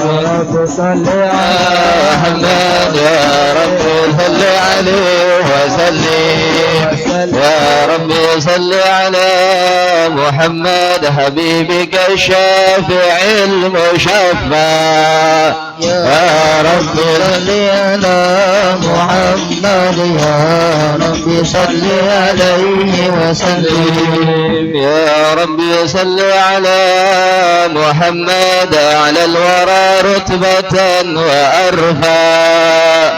رب صل على محمد يا رب صل عليه وسلم يا رب صل على محمد حبيبك الشافع المشفع يا رب صل على محمد يا رب صل عليه وسلم يا رب صل على محمد على الورى رتبة وأرفع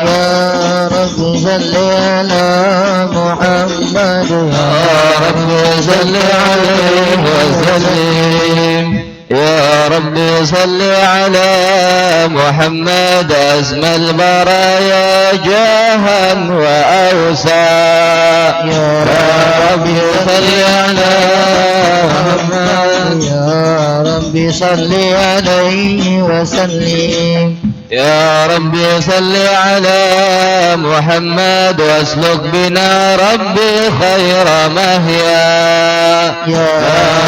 يا رب صل على محمد يا رب صل عليه وسلم يا رب صل على محمد أسمى البرايا جاها وأوسع يا رب صل على محمد يا رب صل عليه وسلم يا رب صل على محمد واسلك بنا ربي خير مهيا يا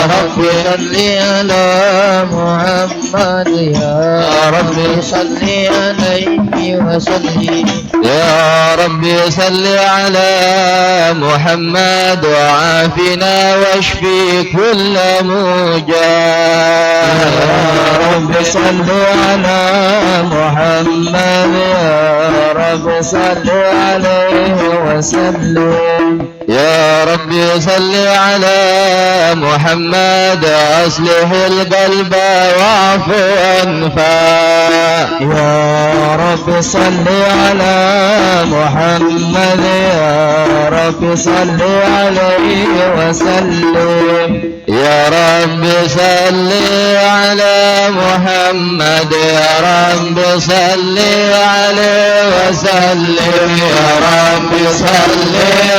رب صل على محمد يا رب صل عليه وسلم يا رب صل على محمد وعافنا واشفي كل موجع يا رب صل على محمد يا رب صل عليه وسلم يا رب صل على محمد أصلح القلب واعف وانفع يا رب صل على محمد يا رب صل عليه وسلم يا رب صل على محمد يا رب صل عليه وسلم يا رب صل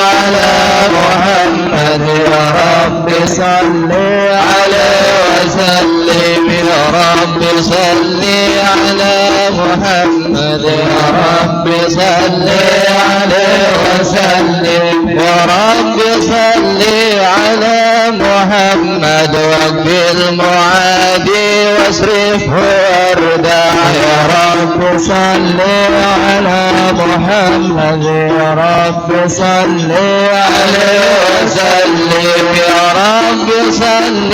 على محمد يا رب صل عليه وسلم يا رب صل على محمد يا رب صل عليه وسلم يا رب صل على محمد واكفي المعادي واصرفه وردا يا رب صل على محمد يا رب صل عليه وسلم يا رب صل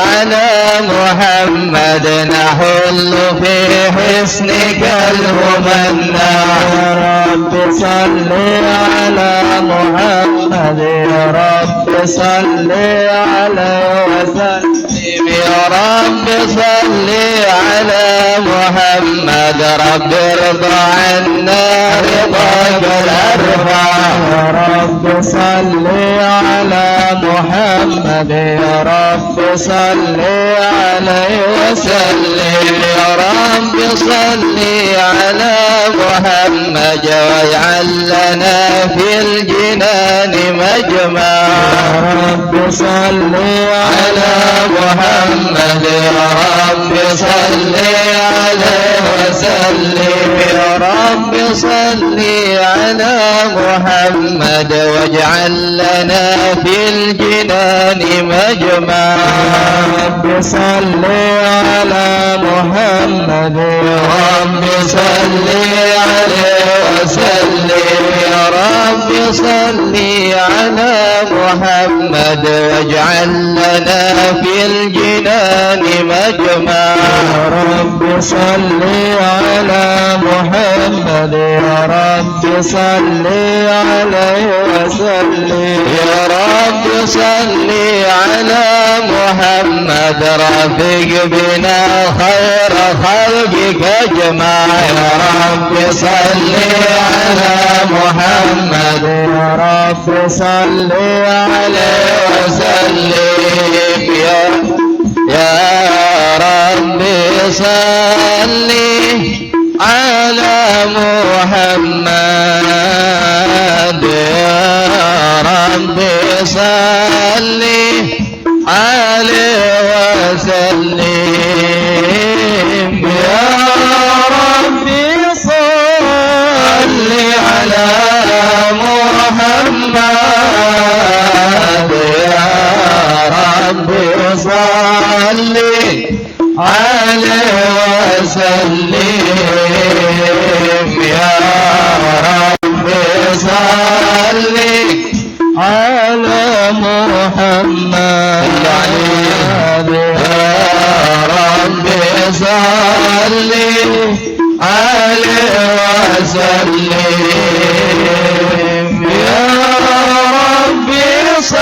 على محمد نحل في حسنك الممنع يا رب صل على محمد يا رب صل عليه وسلم يا رب صل على محمد رب ارضى عنا رضاك الارفع يا رب صل على محمد يا رب صل عليه وسلم يا رب صل على محمد واجعل لنا في الجنان مجمع يا رب صل على محمد يا رب صل عليه وسلم يا رب صل على محمد واجعل لنا في الجنان مجمع يا رب صل على محمد يا رب صل عليه وسلم يا رب صل على محمد واجعل لنا في الجنان مجمع يا رب صل على محمد يا رب صل عليه وسلم يا رب صل على محمد رافق بنا خير خلقك اجمع يا رب صل على محمد يا رب صل عليه وسلم يا رب صل على محمد يا رب صل عليه وسلم يا رب صل على محمد يا رب صل عليه وسلم وسلم يا رب صل على محمد يا رب صل عليه وسلم يا رب صل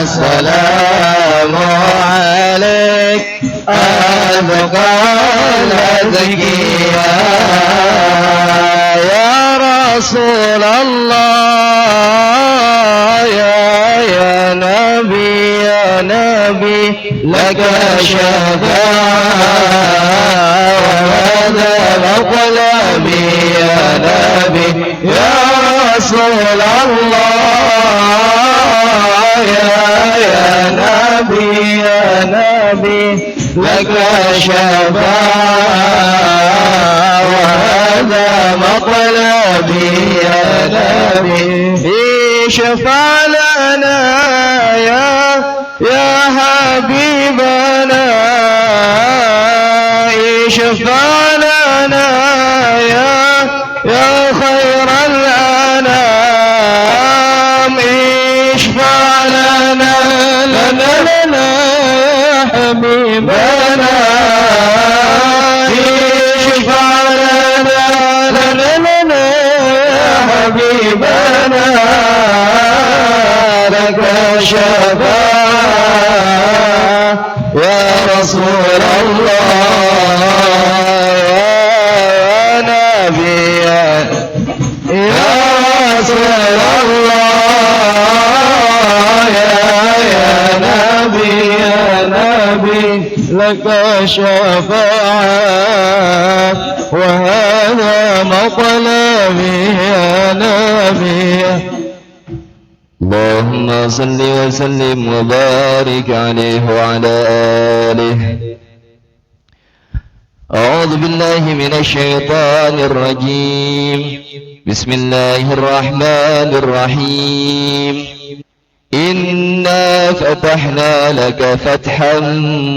السلام عليك أبقى الأذكياء يا رسول الله يا نبي لك شفاعة وهذا مطلبي يا نبي يا رسول الله يا نبي لك شفاعة وهذا مطلبي يا نبي اشفع لنا يا حبيبنا اشفع لنا يا خير الأنام اشفع لنا يا حبيبنا اشفع لنا يا حبيبنا لك شفاعة يا رسول الله يا نبي يا رسول الله يا نبي لك شفاعة وهذا مطلبي يا نبي اللهم صل وسلم وبارك عليه وعلى آله. أعوذ بالله من الشيطان الرجيم. بسم الله الرحمن الرحيم. إنا فتحنا لك فتحا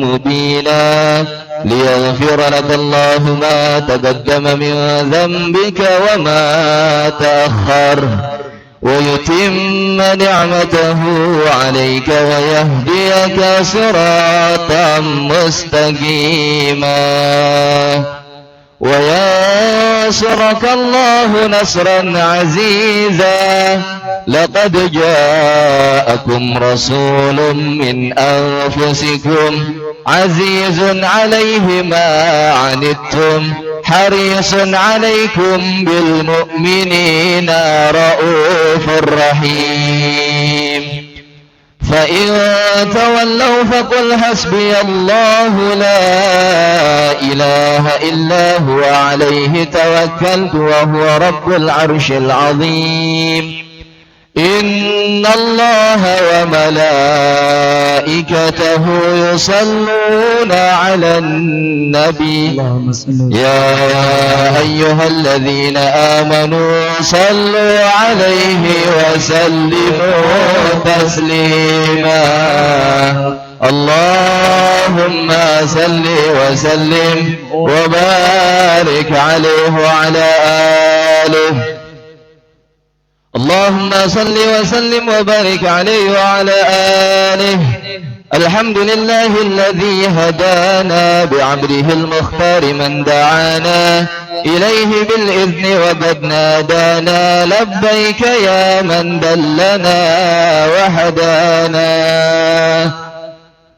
مبينا ليغفر لك الله ما تقدم من ذنبك وما تأخر ويتم نعمته عليك ويهديك صراطا مستقيما وينصرك الله نصرا عزيزا. لقد جاءكم رسول من أنفسكم عزيز عليه ما عنتم حريص عليكم بالمؤمنين رؤوف رحيم. فإن تولوا فقل حسبي الله لا إله إلا هو عليه توكلت وهو رب العرش العظيم. إن الله وملائكته يصلون على النبي يا أيها الذين آمنوا صلوا عليه وسلموا تسليما. اللهم صل وسلم وبارك عليه وعلى آله. اللهم صل وسلم وبارك عليه وعلى آله. الحمد لله الذي هدانا بعمره المختار من دعانا إليه بالإذن وقد نادانا لبيك يا من دلنا وهدانا.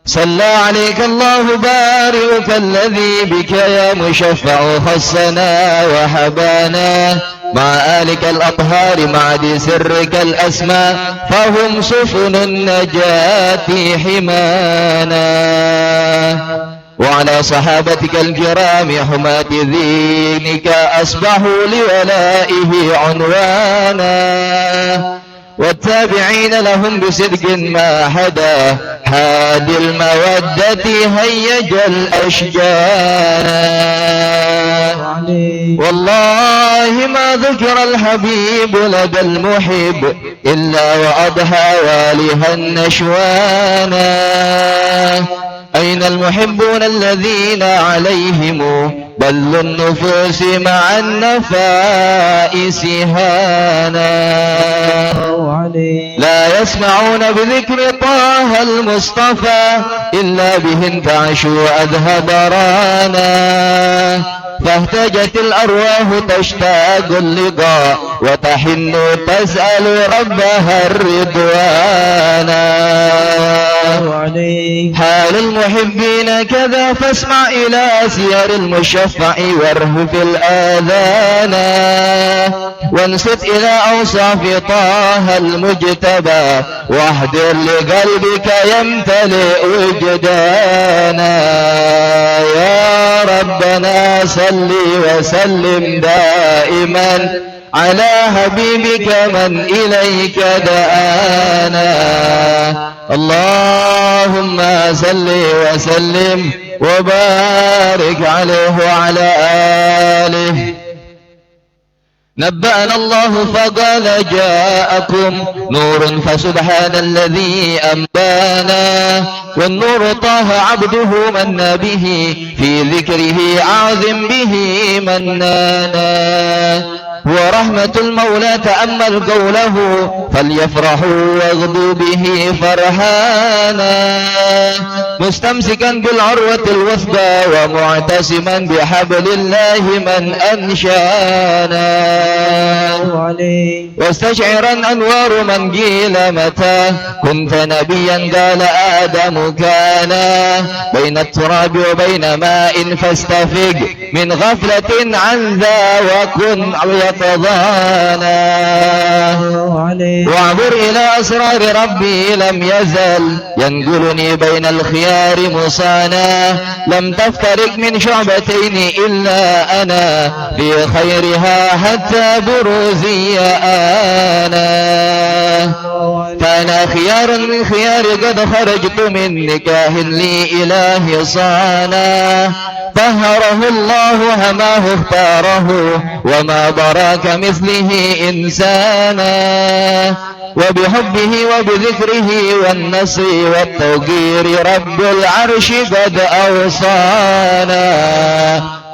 صلى عليك الله بارئك الذي بك يا مشفع خصنا وحبانا مع آلك الأطهار معد سرك الأسماء فهم سفن النجاة حمانا. وعلى صحابتك الكرام حماة دينك أصبحوا لولائه عنوانا والتابعين لهم بصدق ما حدا حادي المودة هيج الأشجانا. والله ما ذكر الحبيب لدى المحب إلا وأضحى والها النشوانا. أين المحبون الذين عليهم بل النفوس مع النفائس هانا لا يسمعون بذكر طه المصطفى إلا به انتعشوا أذهب رانا فاهتجت الأرواح تشتاق اللقاء وتحن تسأل ربها الرضوانا حال المحبين كذا فاسمع إلى سير المشفع وارهف الآذان وانصت إلى أوصاف طه المجتبى واحضر لقلبك يمتلئ وجدانا يا ربنا صل وسلم دائما على حبيبك من إليك دعانا اللهم صل وسلم وبارك عليه وعلى آله نبأنا الله فقال جاءكم نور فسبحان الذي أنبانا والنور طه عبده من به في ذكره أعظم به منانا ورحمة المولى تأمل قوله فليفرحوا واغدوا به فرحانا مستمسكا بالعروة الوثقى ومعتصما بحبل الله من أنشانا واستشعرا أنوار من قيل متى كنت نبيا قال آدم كان بين التراب وبين ماء فاستفق من غفلة عن ذا وكن يتضانا وعبر إلى أسرار ربي لم يزل ينقلني بين الخيار مصانا لم تفترق من شعبتين إلا أنا في خيرها حتى بروزي أنا فأنا خيار من خيار قد خرجت من نكاه لي إله صانا طهره الله هماه اختاره وما براك مثله إنسانا وبحبه وبذكره والنصر والتوقير رب العرش قد أوصانا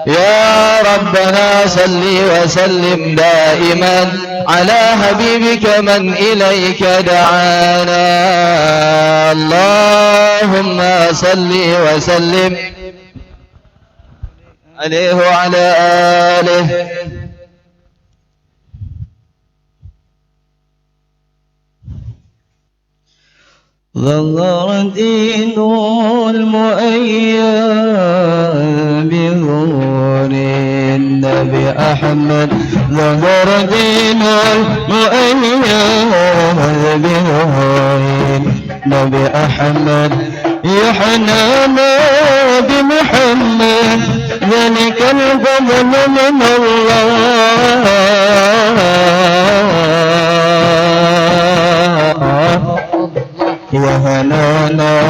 يا ربنا صل وسلم دائما على حبيبك من إليك دعانا اللهم صل وسلم عليه وعلى آله ظهر دين المؤيد بظهور النبي أحمد ظهر دين المؤيد بظهور النبي أحمد يحنانا بمحمد ذلك الفضل من الله يا هنانا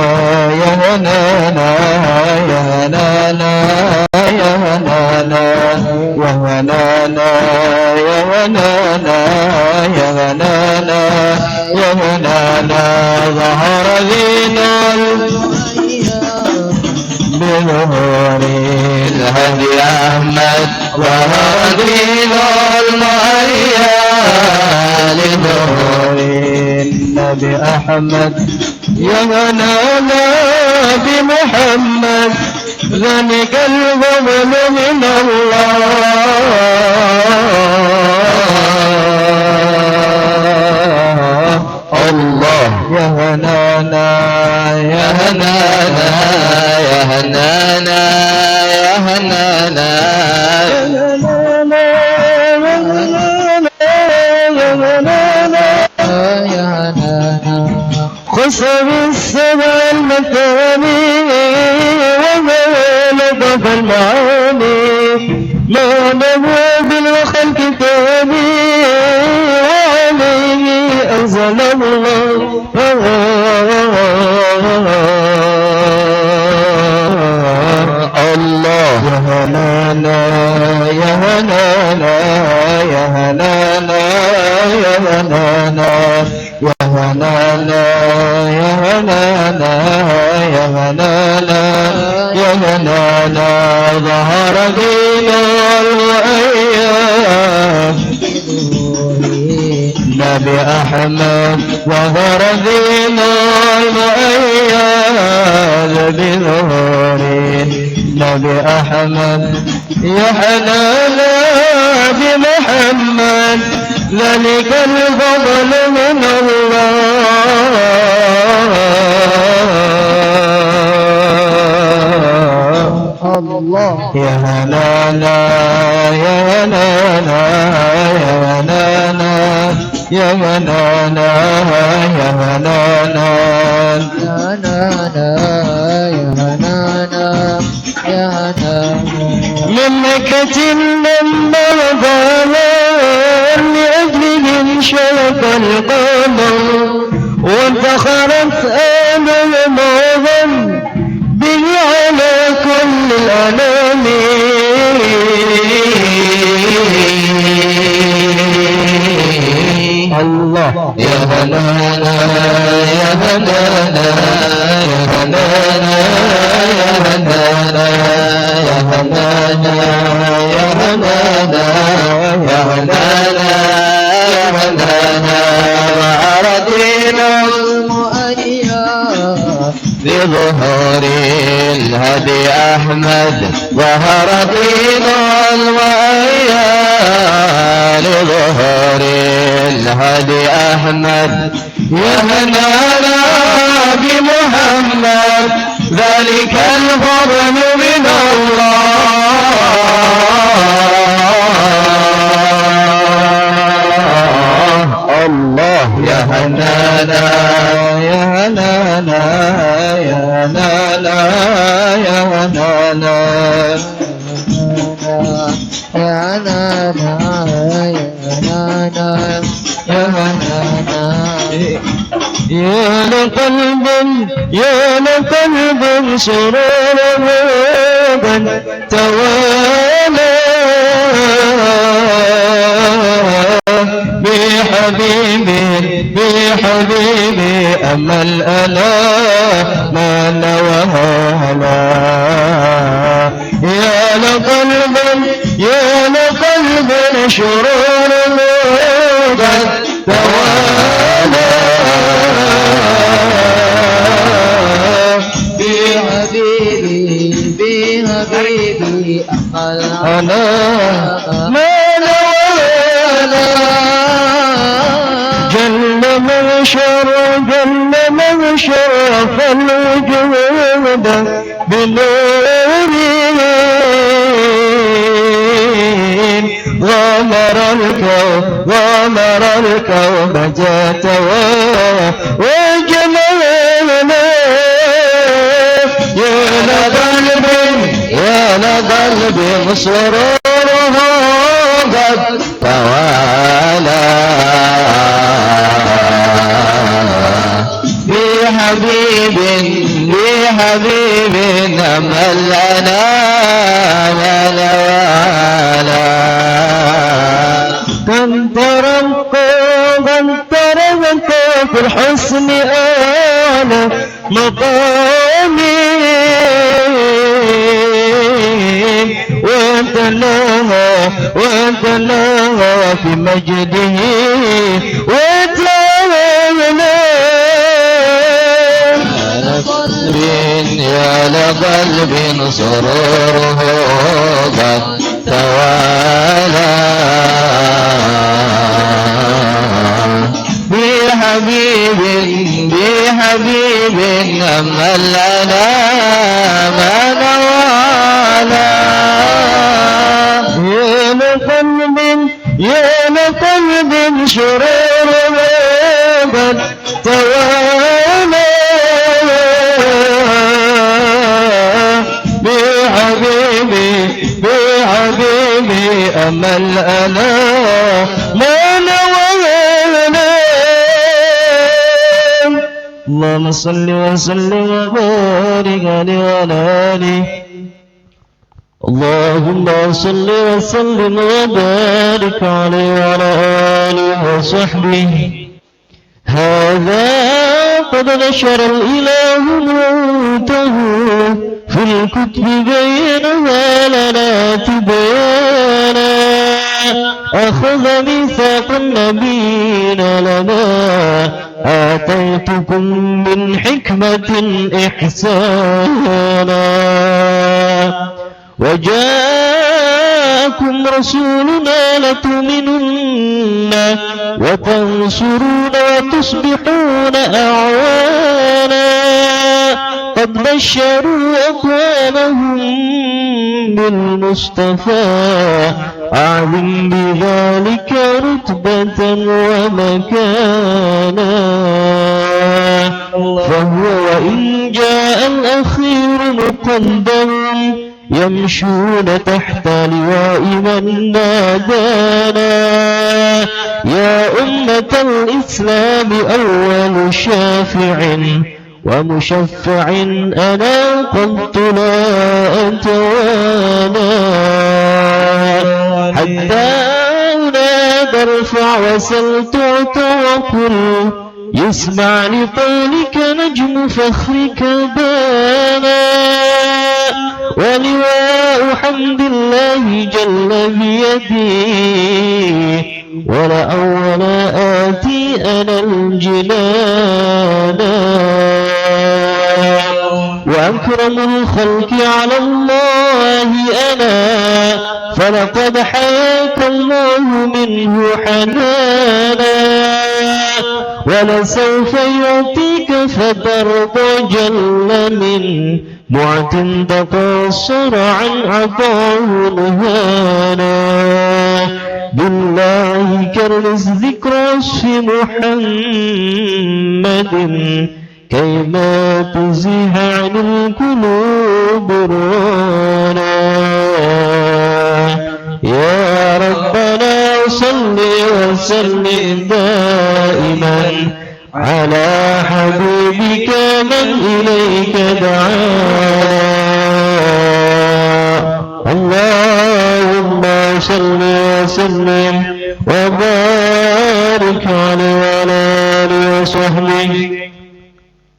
يا هنانا يا هنانا يا هنانا يا هنانا يا هنانا يا هنانا يا هنانا ظهر دين بظهور الهدي أحمد ظهر دين المريا لظهور النبي أحمد يا هنانا بمحمد ذلك الفضل من الله الله يا هنانا يا هنانا يا هنانا يا هنانا خسر السبع المثاني وما لطف المعاني ما نبوى بالوخل كتابي وعليه أنزل الله الله يا هنانا يا هنانا يا هنانا يا هنانا يا هنانا يا هنانا يا هنانا هنانا ظهر دين الأيام نبي أحمد ظهر دين الأيام بظهور نبي أحمد يا حنانا بمحمد ذلك الفضل من الله يا هنانا يا هنانا يا هنانا يا هنانا يا هنانا يا هنانا يا هنانا من مكة لما ظهر لأجله انشق القمر وانتخرت آدم معظم به على كل الأنام الله يا هنانا يا هنانا يا هنانا يا هنانا يا هنانا يا هنانا يا هنانا يا هنانا وأردين المؤيد بظهور الهدي أحمد ظهر دين الوأياد لظهور الهدي أحمد يا هنانا بمحمد ذلك الفضل من الله يا هنانا يا هنانا يا هنانا يا هنانا يا هنانا يا هنانا يا لقلب يا لقلب سرور غدا توالى بحبيبي أما الألا ما نوهنا يا لقلب شرور قد توالى بحبيبي أما الألا ما نوهنا جل من شرف الوجود بنوره غمر الكون جات وجمالنا يا لقلب سروره قد توالى بحبيب أمل لنا ولا كم تركوا في الحسن أنا مقامي وانت لها في مجده وتلاونا يا لقلب سروره قد توالى بحبيب أمل لنا ما نوالا يا لقلب شرور قد توالى بحبيبي أمل أنا ما نوالا اللهم صل وسلم وبارك عليه وعلى آله اللهم صل وسلم وبارك عليه وعلى آله وصحبه هذا قد نشر الإله موته في الكتب بينها لنا تبيانا أخذ ميثاق النبيين لنا آتيتكم من حكمة إحسانا وجاءكم رسولنا لتؤمنن وتنصرون وتصبحون أعوانا قد بشروا أقوامهم بالمصطفى أعظم بذلك رتبة ومكانا فهو وإن جاء الأخير مقدم يمشون تحت لواء من نادانا يا أمة الإسلام أول شافع ومشفع أنا قلت لا أتوانى حتى أنادى ارفع وسل تعطى وقل يسمع لقولك نجم فخرك بانا ولواء حمد الله جل بيدي ولأول آتي أنا الجنان وأكرم الخلق على الله أنا فلقد حياك الله منه حنانا ولسوف يعطيك فترضى جل من معت تقصر عن عطاه نهانا بالله كرس ذكر وصف محمد كيما تزيح عن القلوب الرانا يا ربنا صل وسلم دائما على حبيبك من إليك دعانا اللهم صل وسلم وبارك عليه وعلى آله وصحبه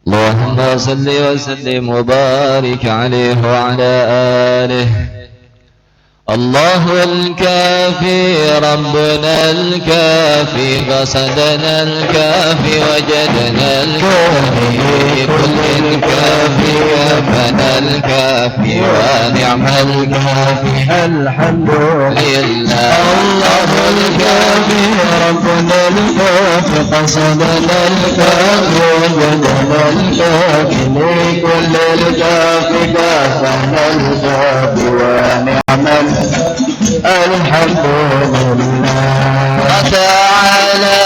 اللهم صل وسلم وبارك عليه وعلى آله الله الكافي ربنا الكافي قصدنا الكافي وجدنا الكافي كل الكافي كفنا الكافي ونعم الكافي الحمد لله الله الكافي ربنا الكافي قصدنا الكافي وجدنا الكافي لكل الكافي كفنا الكافي ونعم الحمد لله وتعالى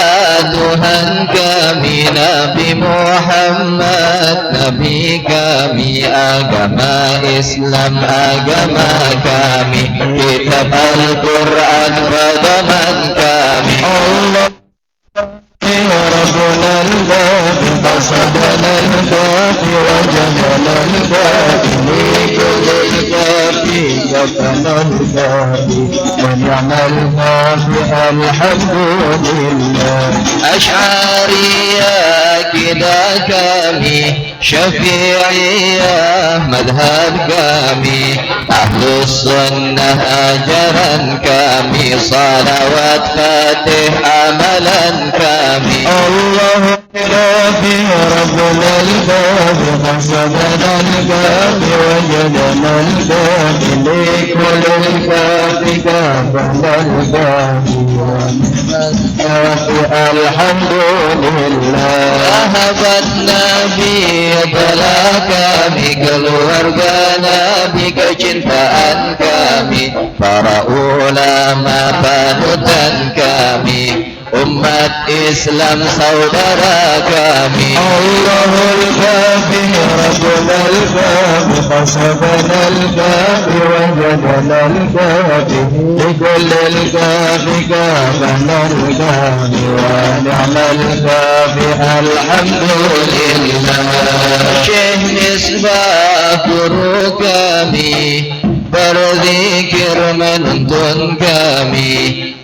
تهن كامي نبي محمد نبي كامي أجمع إسلام أجمع كامي كتاب القرآن ودمن كامي الله ربنا الكافي قصدنا الكافي وجدنا الكافي لكل الكافي كفنا الكافي ونعم الكافي الحمد لله أشعرية كده كامي شفيعية مذهب كامي أهل السنة أجرا كامي صلوات فاتح أملا كامي الله الكافي ربنا الكافي قصدنا الكافي وجدنا الكافي لكل الكافي كفنا الكافي الكافي الحمد لله ذهب النبي بلا كامي keluarga Nabi kecintaan kami para ulama panutan kami umat Islam saudara kami Allahul Kafi Rabbul Kafi Qasabana al-Kafi Wajadana al-Kafi Likul al-Kafi Kafana al-Kafi Wa ni'mal Kafi Alhamdulillah Syekh Misbah guru kami berzikir menuntun kami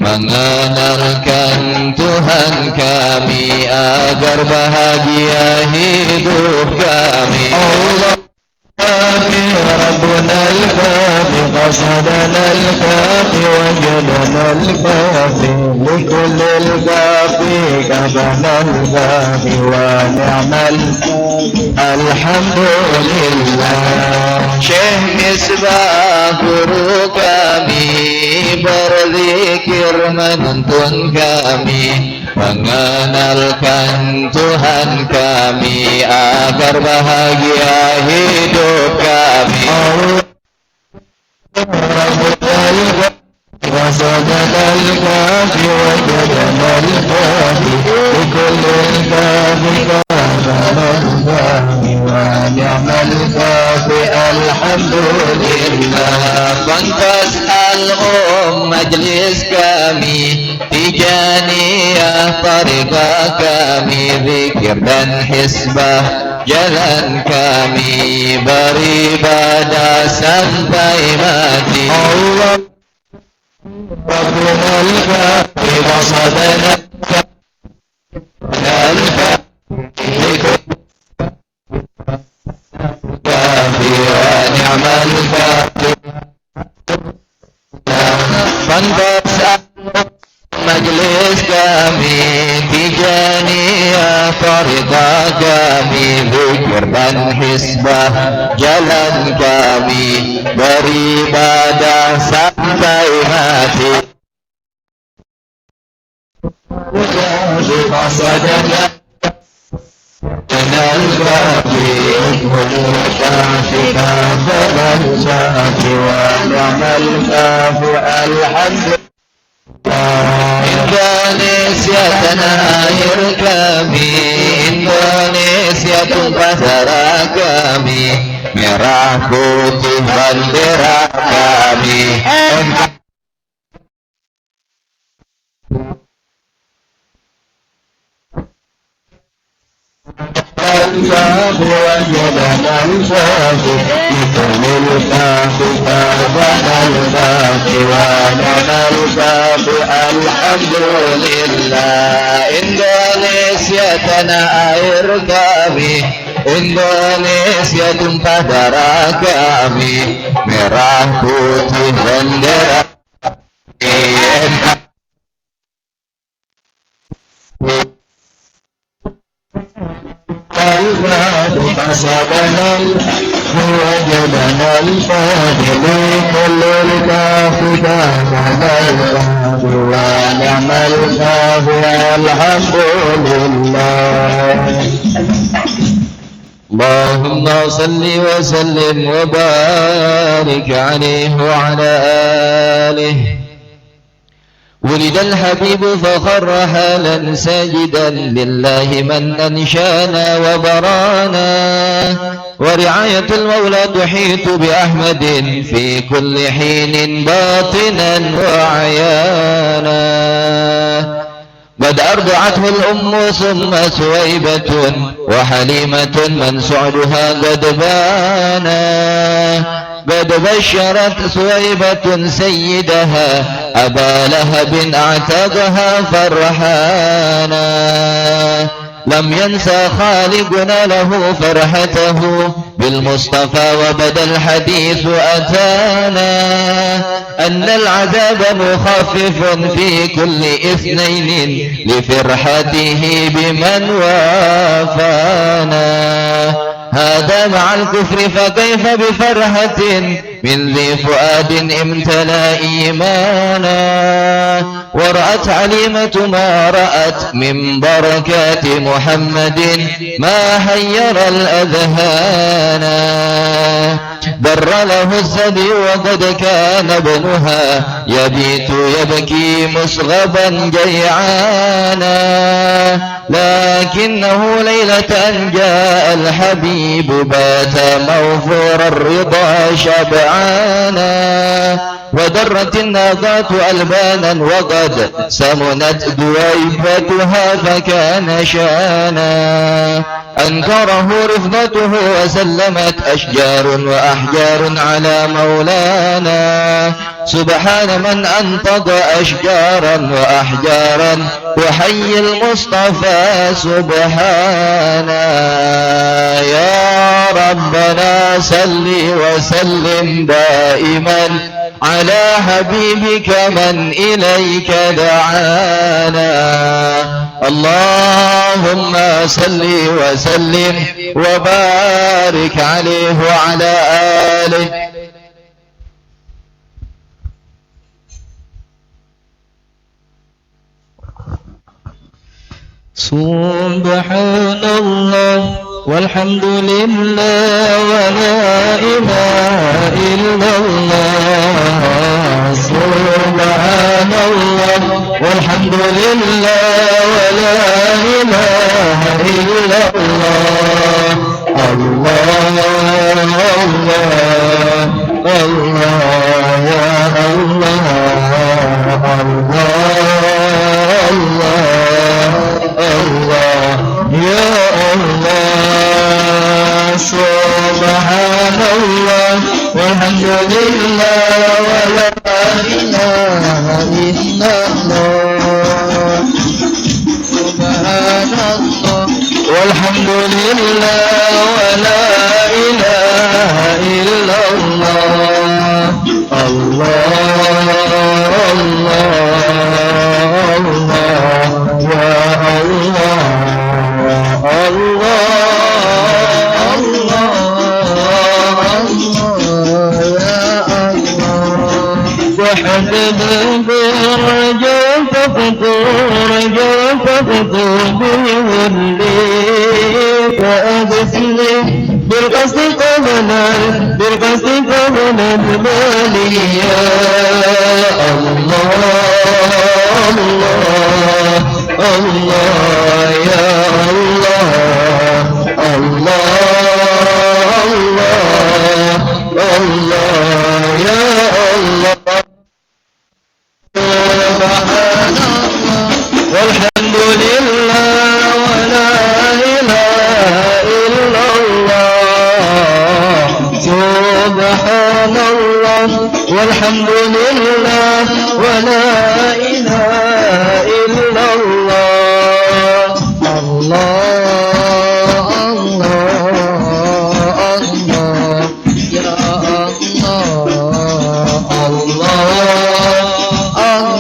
mengenalkan Tuhan kami agar bahagia hidup kami Allah ربنا الكافي قصدنا الكافي وجدنا الكافي لكل الكافي كفنا الكافي ونعم الحمد لله. Syekh Misbah guru kami berzikir menuntun kami, mengenalkan Tuhan kami agar bahagia hidup kami. وصدق الكافي وجدنا الكافي لكل الكافي كافنا الكافي ونعم الكافي الحمد لله. Pantas majlis kami, Tijaniyah tariqah kami, zikir dan hisbah jalan kami, beribadah sampai mati. Allah ربنا الكافي وصدنا الكافي ونعم الكافي. Pantas majlis kami, Tijaniyah tariqah kami, zikir dan hisbah jalan kami, beribadah sampai mati. قصدنا الكافي الكافي كافنا الكافي ونعم الكافي الحمد لله. Indonesia tanah air kami, Indonesia tumpah darah kami, merah putih bendera kami. الكافي وجدنا الكافي لكل الكافي كافنا الكافي ونعم الكافي الحمد لله. Indonesia tanah air kami, Indonesia tumpah darah kami, merah putih bendera kami. الكافي قصدنا وجدنا الكافي لكل الكافي كافنا الكافي ونعم الكافي الحمد لله. اللهم صل وسلم وبارك عليه وعلى آله. ولد الحبيب فخر حالا ساجدا لله من أنشانا وبرانا، ورعاية المولى تحيط بأحمد في كل حين باطنا وعيانا. قد أرضعته الأم ثم سويبة وحليمة من سعدها قد بانا، قد بشرت سويبة سيدها أبا لهب اعتقها فرحانا. لم ينسى خالقنا له فرحته بالمصطفى وبدا الحديث أتانا أن العذاب مخفف في كل اثنين لفرحته بمن وافانا. هذا مع الكفر فكيف بفرحة من ذي فؤاد امتلأ إيمانا. ورأت عليمة ما رأت من بركات محمد ما حير الأذهان. بر له الثدي وقد كان ابنها يبيت يبكي مصغبا جيعانا. لكنه ليلة جاء الحبيب بات موفور الرضا شبعانا. ودرت الناقات ألبانا وقد سمنت دويفتها فكان شانا. أنكره رفضته وسلمت أشجار وأحجار على مولانا. سبحان من أنقض أشجارا وأحجارا وحي المصطفى سبحانا. يا ربنا صل وسلم دائما على حبيبك من إليك دعانا. اللهم صل وسلم وبارك عليه وعلى آله. سبحان الله والحمد لله ولا إله إلا الله. سبحان الله والحمد لله ولا إله إلا الله. الله الله الله يا الله الله الله يا الله. سبحان الله والحمد لله ولا إله إلا الله. سبحان الله والحمد لله ولا إله إلا الله. الله الله الله يا الله الله الله يا الله. وحدد برجل ففتور بولي فأغسلي بالقصد قبل المالي. يا الله الله الله يا الله الله الله الله يا الله. سبحان الله والحمد لله ولا إله إلا الله. سبحان الله والحمد لله ولا إله إلا الله. الله الله الله يا الله الله الله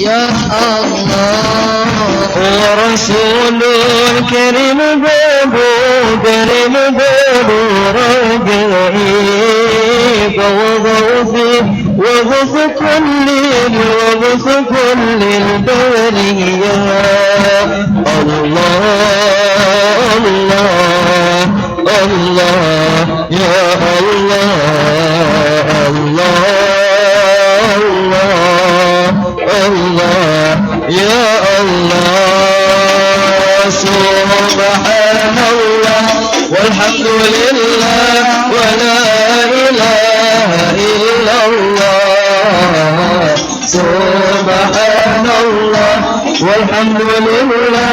يا الله. ورسول الكريم بابو رجعي وغوثي وغوث كل البرية. الله الله الله يا الله الله الله يا الله. سبحان الله والحمد لله ولا إله إلا الله. سبحان الله والحمد لله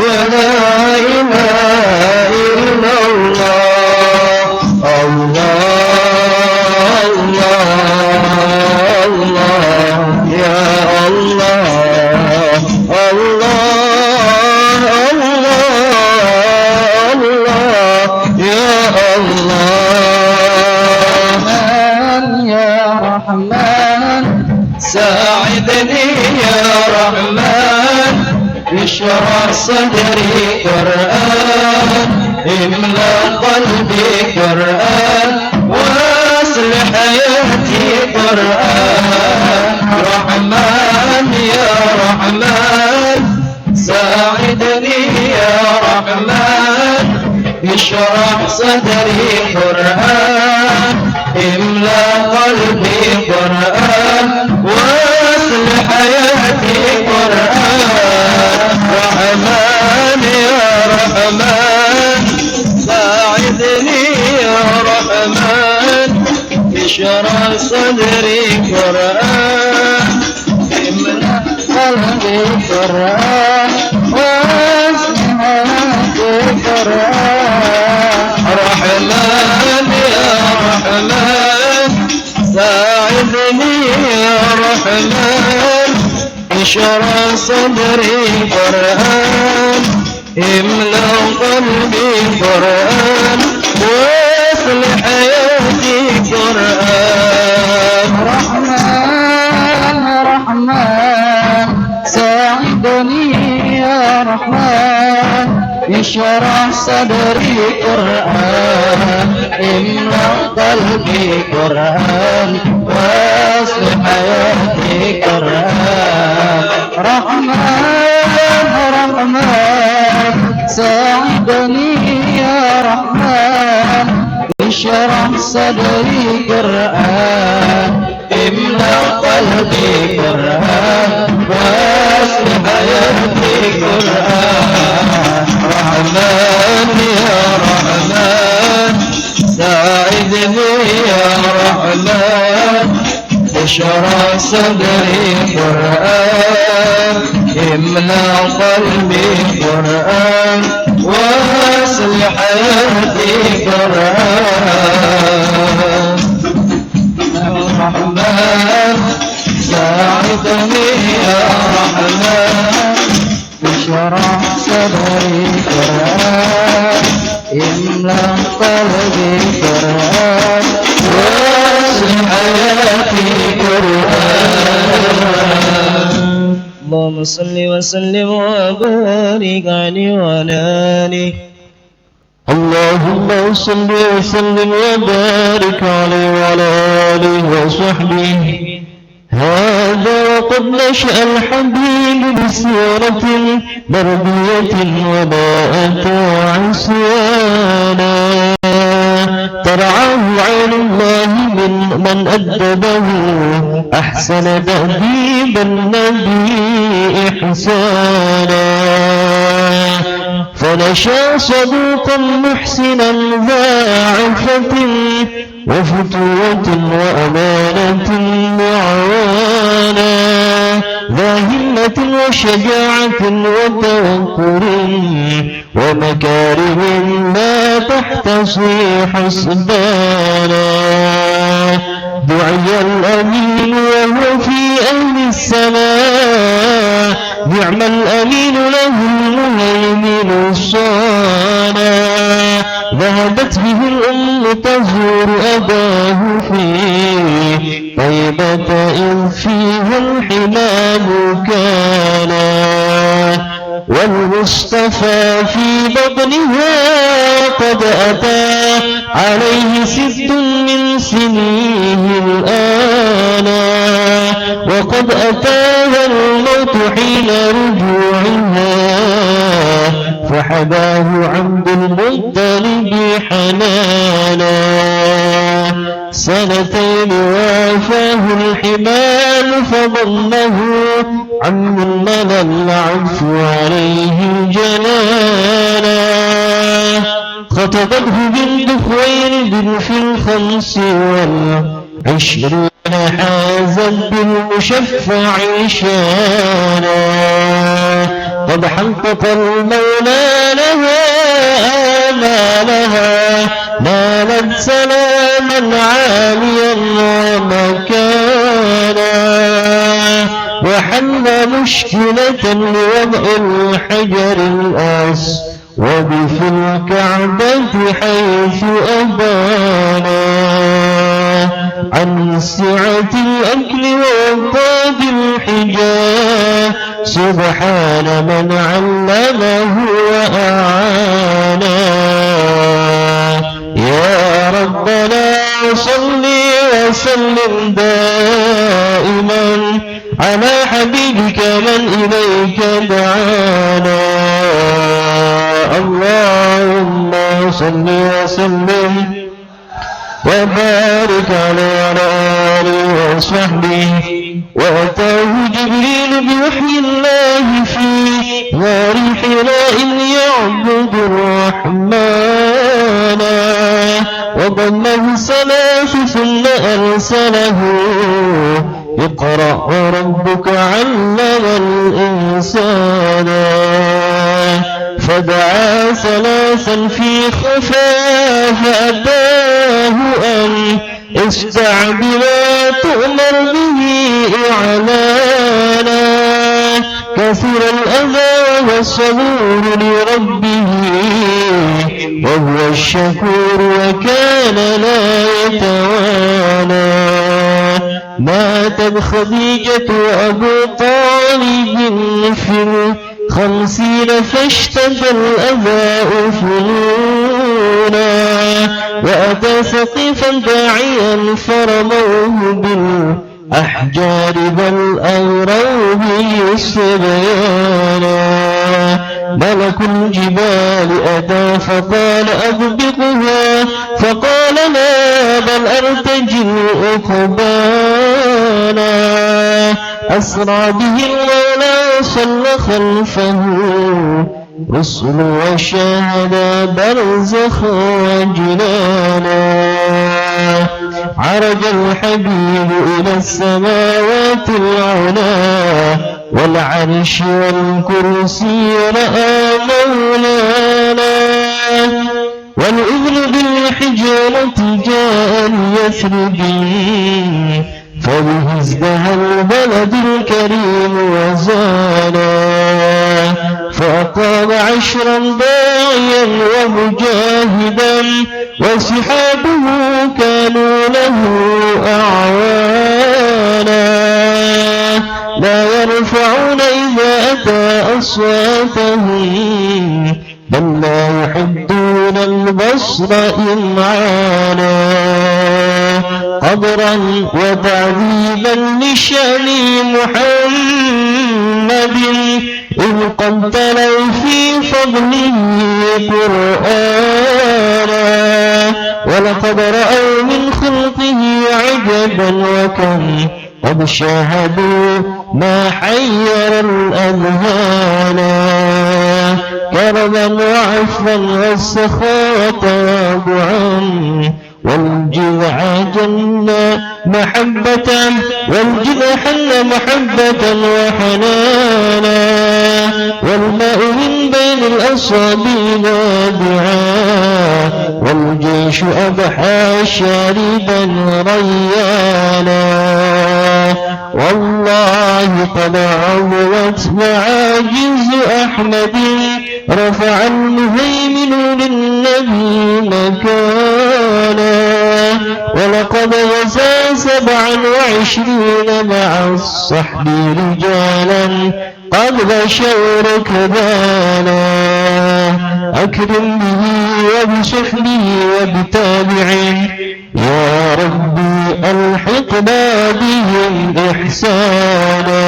ولا إله إلا الله. الله الله الله يا الله الله الله الله يا الله. يا رحمن ساعدني يا رحمن اشرح صدري قرآن املأ قلبي قرآن واصلح حياتي قرآن. رحمن يا رحمن ساعدني يا رحمن اشرح صدري قرآن املأ قلبي قرآن واصلح حياتي قرآن. رحمن يا رحمن ساعدني يا رحمن اشرح صدري قرآن املأ قلبي قرآن واصلح حياتي قرآن. رحمن يا رحمن اشرح صدري قرآن املأ قلبي قرآن واصلح حياتي قرآن رحمن رحمن ساعدني يا رحمن اشرح صدري قرآن املأ قلبي قرآن واصلح حياتي قرآن رحمن رحمن ساعدني يا رحمن اشرح صدري قرآن املأ قلبي قرآن واصلح حياتي قرآن رحمن يا رحمن ساعدني يا رحمن اشرح صدري قرآن املأ قلبي قرآن واصلح حياتي قرآن الرحمن ساعدني يا رحمن اشرح صدري قرآن املأ قلبي قرآن واصلح حياتي قرآن اللهم صل وسلم وبارك عليه وعلى آله اللهم صل وسلم وبارك عليه وعلى آله وصحبه هذا وقد نشأ الحبيب بسيرة مرضية وما أتى عصيانا ترعاه عين الله من أدبه أحسن تأديب النبي إحسانا فنشا صدوقا محسنا ذا عفة وفتوة وأمانة وعوانا ذا همة وشجاعة وتوكل ومكارم لا تحتصي حسبانا دعي الأمين وهو في أهل السماء نعم الأمين له المهيمن الصانا ذهبت به الأم تزور أباه في طيبة إذ فيها الحمام كان والمصطفى في بطنها قد أتى عليه 6 من سنيه الآن وقد أتاها الموت حين رجوعها فحباه عبد المطلب حنانا 2 وافاه الحمال فضله عم المنى العفو عليه جلالا خطبته بنت خويلد في 25 حازت بالمشفع شانا قد حقق المولى لها آمالها نالت سلاما عاليا ومكانا وحل مشكلة لوضع الحجر الأسود في الكعبة حيث أبانا عن سعة الأكل وإنقاذ الحجاب سبحان من علمه وأعانا يا ربنا صل وسلم دائما على حبيبك من إليك دعانا اللهم صل وسلم وبارك على آله وصحبه وأتاه جبريل بوحي الله في غار حراء يعبد الرحمن وضمه 3 ثم أرسله اقرأ ربك علم الإنسان فدعا 3 في خفاء فأباه أن استع بما تؤمر به إعلانا كثر الأذى والصبور لربه وهو الشكور وكان لا يتوانى ماتت خديجة وأبو طالب في 50 فاشتد الأذى فنونا وأتى ثقيفا داعيا فرموه بالأحجار بل أغروه الصبيانا ملك الجبال أتى فقال أطبقها فقال لا بل أرتجي الأقبانا أسرى به المولى صلى خلفه رسل وشاهد برزخ وجلالا عرج الحبيب إلى السماوات العلا والعرش والكرسي رأى مولانا والإذن بالحجارة جاء ليثرب فبه ازدهى البلد الكريم وزانا فأقام 10 داعيا ومجاهدا وسحابه كانوا له أعوانا لا يرفعون إذا أتى أصواتهم بل لا يحدون البصر إمعانا قدرا وتعذيبا لشأن محمد إذ قد تلوا في فضله قرآنا ولقد رأوا من خلقه عجبا وكم قد شاهدوا ما حير الأذهان كرما وعفوا والسخاء تواضعا والجذع جل محبة وحنانا والماء من بين الأصابع نابعا والجيش أضحى شاربا ريانا والله قد عظمت معاجز أحمد رفع المهيمن للنبي مكانا ولقد غزا 27 مع الصحب رجالا قد غشوا ركبانا أكرم به وبصحبه وبتابعين يا ربي ألحقنا بهم إحسانا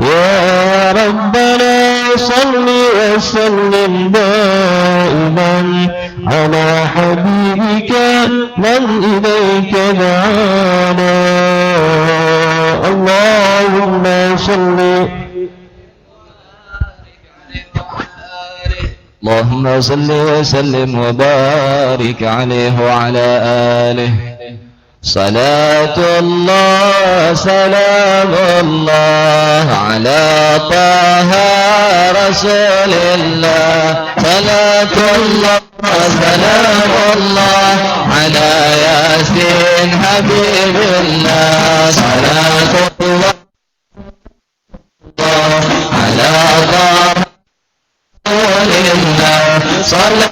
يا ربنا صل وسلم دائما على حبيبك من إليك دعانا اللهم صل اللهم صل وسلم وبارك عليه وعلى آله صلاة الله سلام الله على طه رسول الله صلاة الله سلام الله على ياسين حبيب الله صلاة الله على طه رسول الله صلاة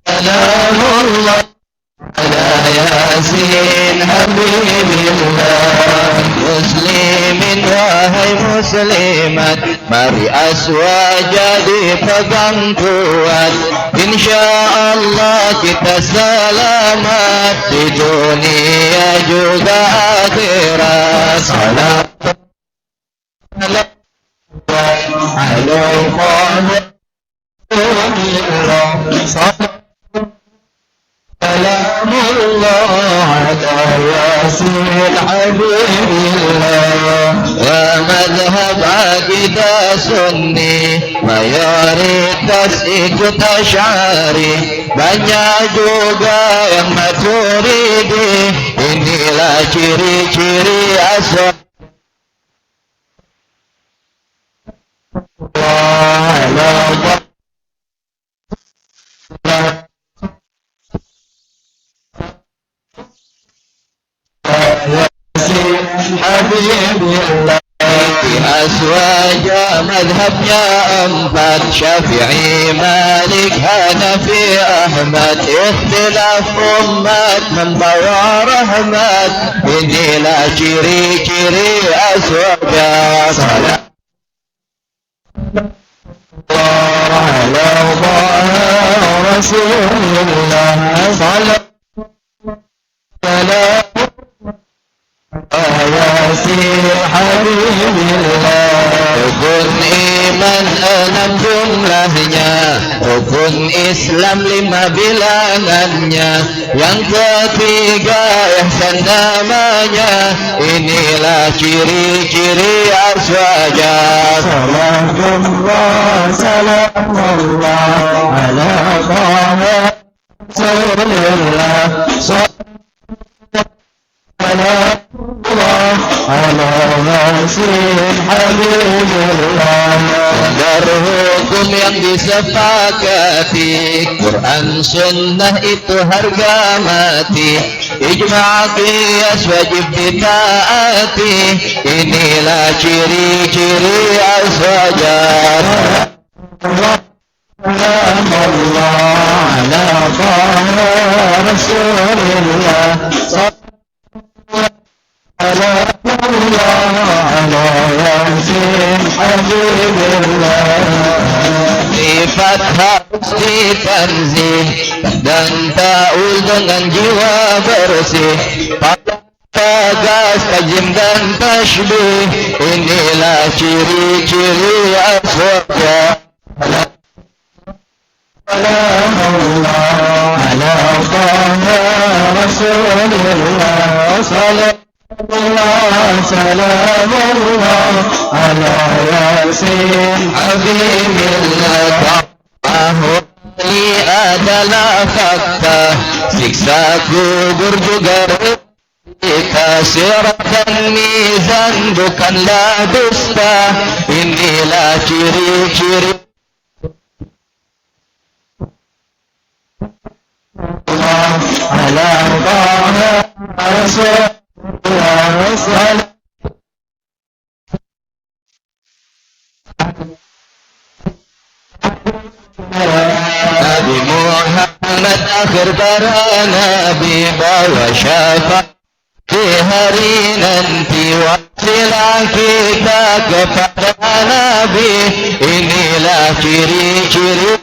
سلام الله على ياسين حبيب الله مسلم وهي مسلمات mari aswajadi pegang kuat insyaallah kita selamat di dunia juga akhirat salam سلام الله على ياسين حبيب الله ومذهب عقيدة سني mayoritas ikut asyari banyak juga yang maturidi inilah ciri-ciri asal حبيب الله mazhabnya empat, Syafi'i, Malik, Hanafi, Ahmad. Ikhtilaf umat membawa rahmat, inilah ciri-ciri aswaja. Salam ala Rasulullah, salam ala Yasin Habibillah. Rukun iman 6 jumlahnya, rukun Islam 5 bilangannya, yang ketiga ihsan namanya, inilah ciri-ciri aswaja. Salamullah salamullah ala Rasulullah, ala Yasin Habibillah. Dari hukum yang disepakati, Quran sunnah itu harga mati, ijma' qiyas wajib ditaati, inilah ciri-ciri aswaja. Salamullah ala Rasulillah, ala Yasin Habibillah. Sifat harus ditanzih dan ta'ul dengan jiwa bersih, tegas, tajim dan tasbih, inilah ciri-ciri aswaja. Salamullah ala Rasulillah, salamullah ala Yasin Habibillah. Ini adalah fakta, siksa kubur juga kita, sirat dan mizan bukanlah dusta, inilah ciri-ciri ala Rasulullah. Nabi Muhammad akhir para nabi, bawa syafaat di hari nanti, wasilah kita kepada nabi, inilah ciri-ciri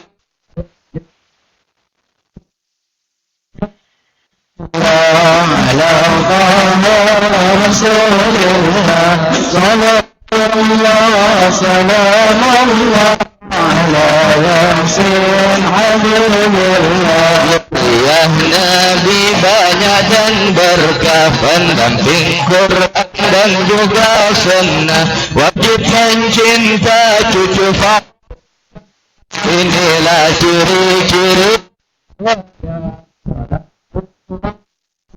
ala Rasulullah, salamullah salamullah ala Yasin Habibillah. Ya Nabi banyak dan berkah, pendamping Quran dan juga sunnah, wajib mencinta cucu Fatimah, inilah ciri-ciri.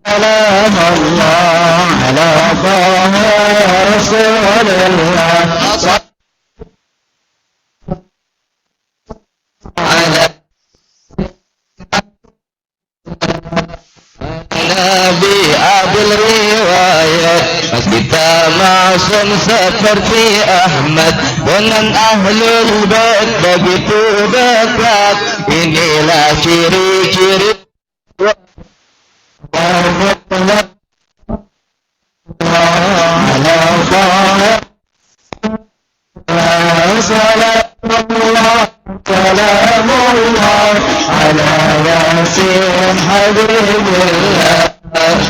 Salamullah ala Rasulillah, ala Nabi adil riwayat, mas kita masum seperti Ahmad, dengan ahlul bait begitu dekat, inilah ciri-ciri salamullah ala Yasin Habibillah.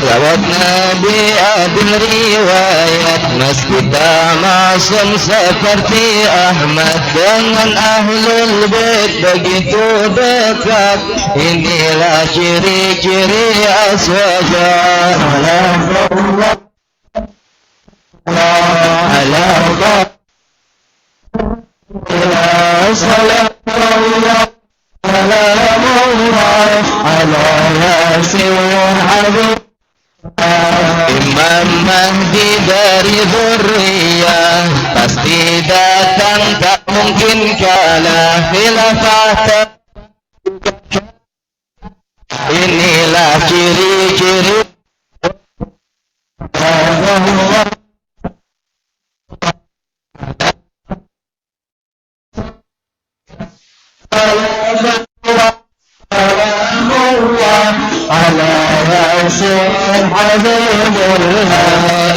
Lawat Nabi adil riwayat, mas kita masum seperti Ahmad, dengan ahlul bait begitu dekat, inilah ciri-ciri aswaja. Salamullah ala salamullah ala Yasin Habibillah. Imam Mahdi dari Dzurriyyah, pasti datang, tak mungkin kalah khilafah. Inilah ciri-ciri Yasin Habibullah.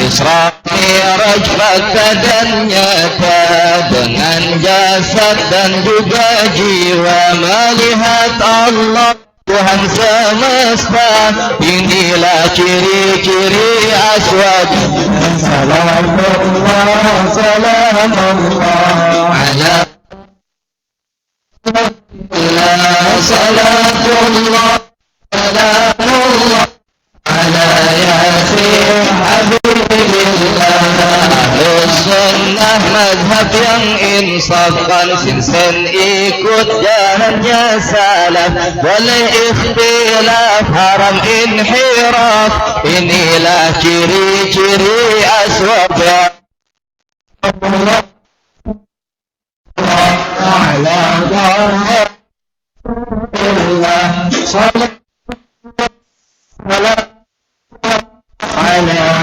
Isra Mi'raj fakta dan nyata, dengan jasad dan juga jiwa, melihat Allah Tuhan semesta. Inilah ciri-ciri aswad. Salamullah, salamullah ala salatullah, salamullah ala Yasin Habibillah. Sunnah madhab yang insaf, konsisten ikut jalannya salaf, boleh ikhtilaf, haram inhiraf. Inilah ciri-ciri aswab ya Allah. Ala Allah salat ala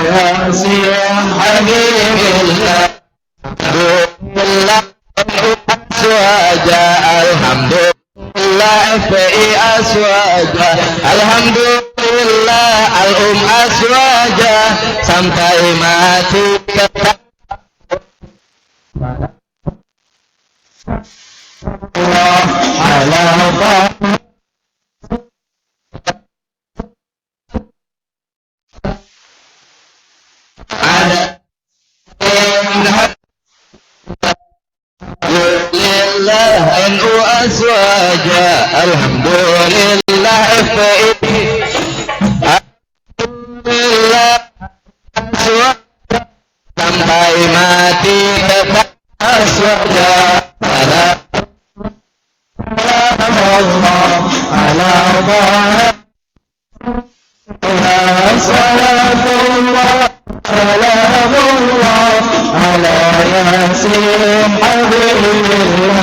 Yasin Habibillah. Alhamdulillah aswaja, alhamdulillah fi aswaja, alhamdulillah aswaja, sampai mati kata Allah ala ada Alhamdulillah NU aswaja, alhamdulillah FPI, alhamdulillah aswaja, sampai mati tetap aswaja. Allah ala salatullah, salamullah ala Yasin Habibillah.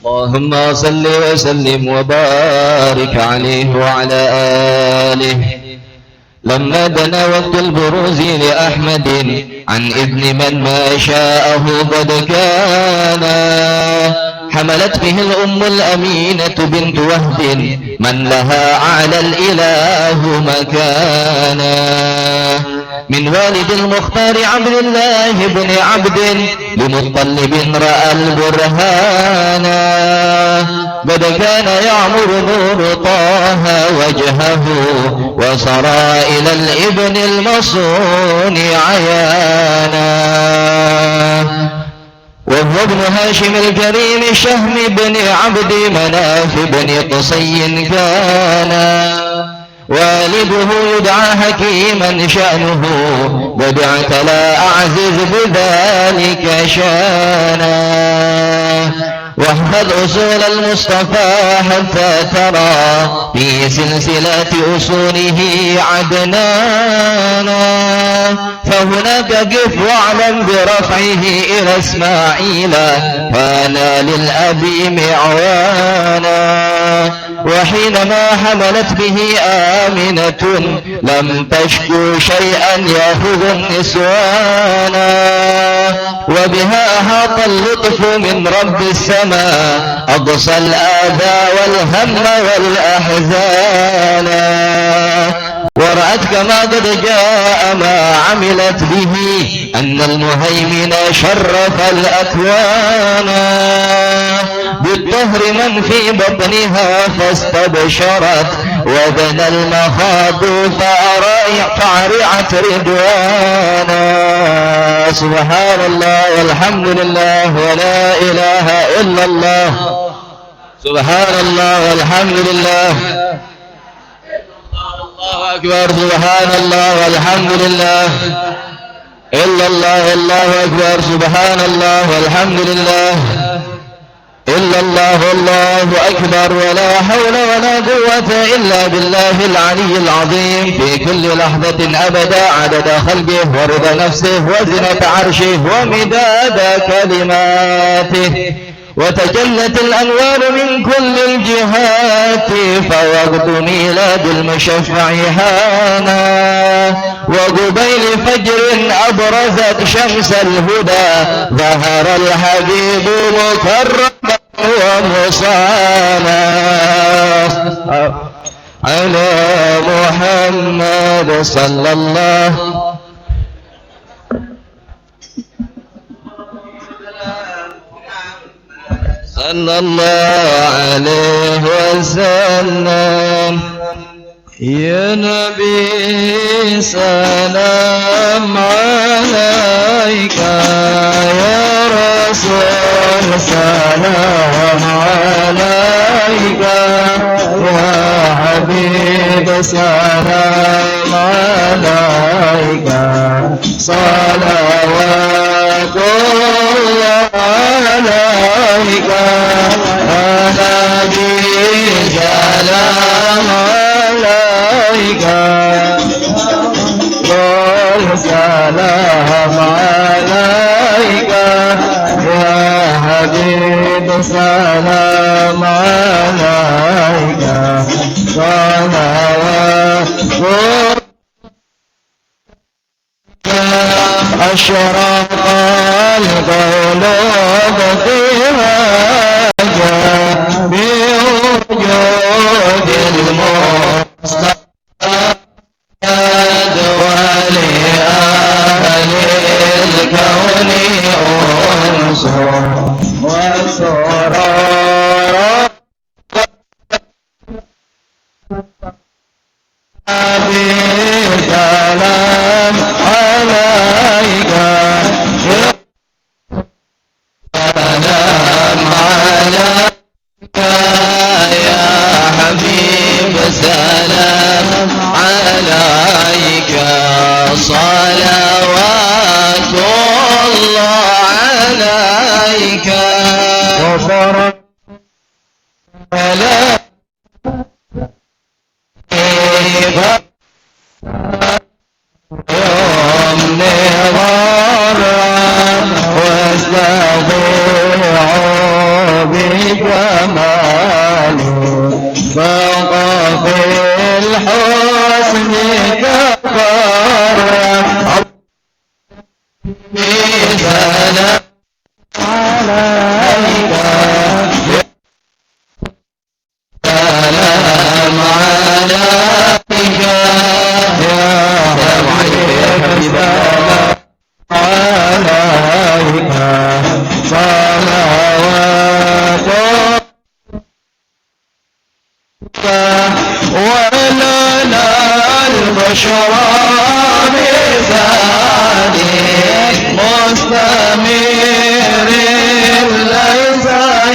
Allahumma salli wa sallim wa barik alaihi wa ala alihi. لما دنا وقت البروز لأحمد عن ابن من ما شاءه قد كان، حملت به الأم الأمينة بنت وهب من لها أعلى الإله مكانا، من والد المختار عبد الله بن عبد لمطلب رأى البرهانا، قد كان يعمر نور طه وجهه وصرى إلى الابن المصون عيانا، وهو ابن هاشم الكريم شهم بن عبد مناف بن قصي كان، والده يدعى حكيما شأنه قد اعتلى أعزز بذلك شانا، واحفظ أصول المصطفى حتى ترى في سلسلة أصوله عدنانا، فهناك قف واعلم برفعه إلى إسماعيل كان للأبي معوانا، وحينما حملت به آمنة لم تشكو شيئا يأخذ النسوانا، وبها أحاط اللطف من رب السماء أقصى الآذى والهم والأحزان، ورأت كما قد جاء ما عملت به أن المهيمن شرف الأكوان، بالطهر من في بطنها فاستبشرت وبنى المخاض فأرعت رضوانا. سبحان الله والحمد لله ولا إله إلا الله. سبحان الله والحمد لله. الله أكبر. سبحان الله والحمد لله. إلا الله. الله أكبر. سبحان الله والحمد لله. إلا الله. الله أكبر. ولا حول ولا قوة إلا بالله العلي العظيم، في كل لحظة أبدا عدد خلقه ورضا نفسه وزنة عرشه ومداد كلماته، وتجلت الأنوار من كل الجهات، فوقت ميلاد المشفع هانا، وقبيل فجر أبرزت شمس الهدى، ظهر الحبيب مكرما ومصانا. على محمد صلى الله عليه وسلم. يا نبي سلام عليك، يا رسول سلام عليك، يا حبيب سلام عليك، صلوات الله عليك، يا نبي سلام عليك، سلام عليك، يا حبيب سلام عليك، صلوات أشرق القلوب فيها بوجود المصطفى ولأهل الكون أنصر وسرور سلام عليك، سلام عليك، يا حبيب سلام عليك، صلوات الله عليك، وبركاته ولنا البشرى بزادي مستمر ليس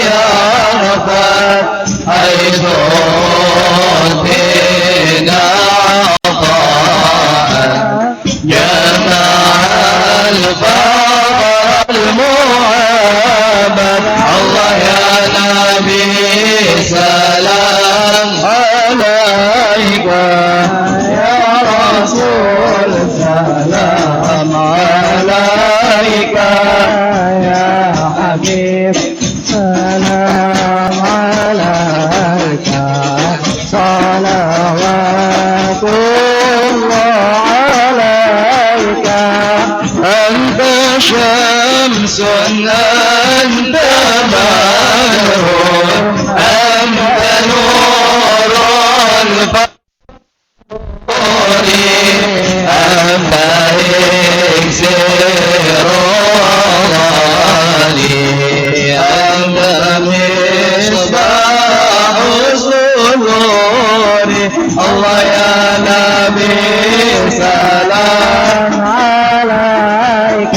يغفل حيث فينا عطاء جمع الفقر المعبد. الله يا نبي سلام عليك، يا رسول سلام عليك، يا حبيب سلام عليك، صلوات الله عليك، أنت شمس أنت بدر أنت نور الفقر أنت إكسير الغالي أنت مصباح الصدور. الله يا نبي سلام عليك،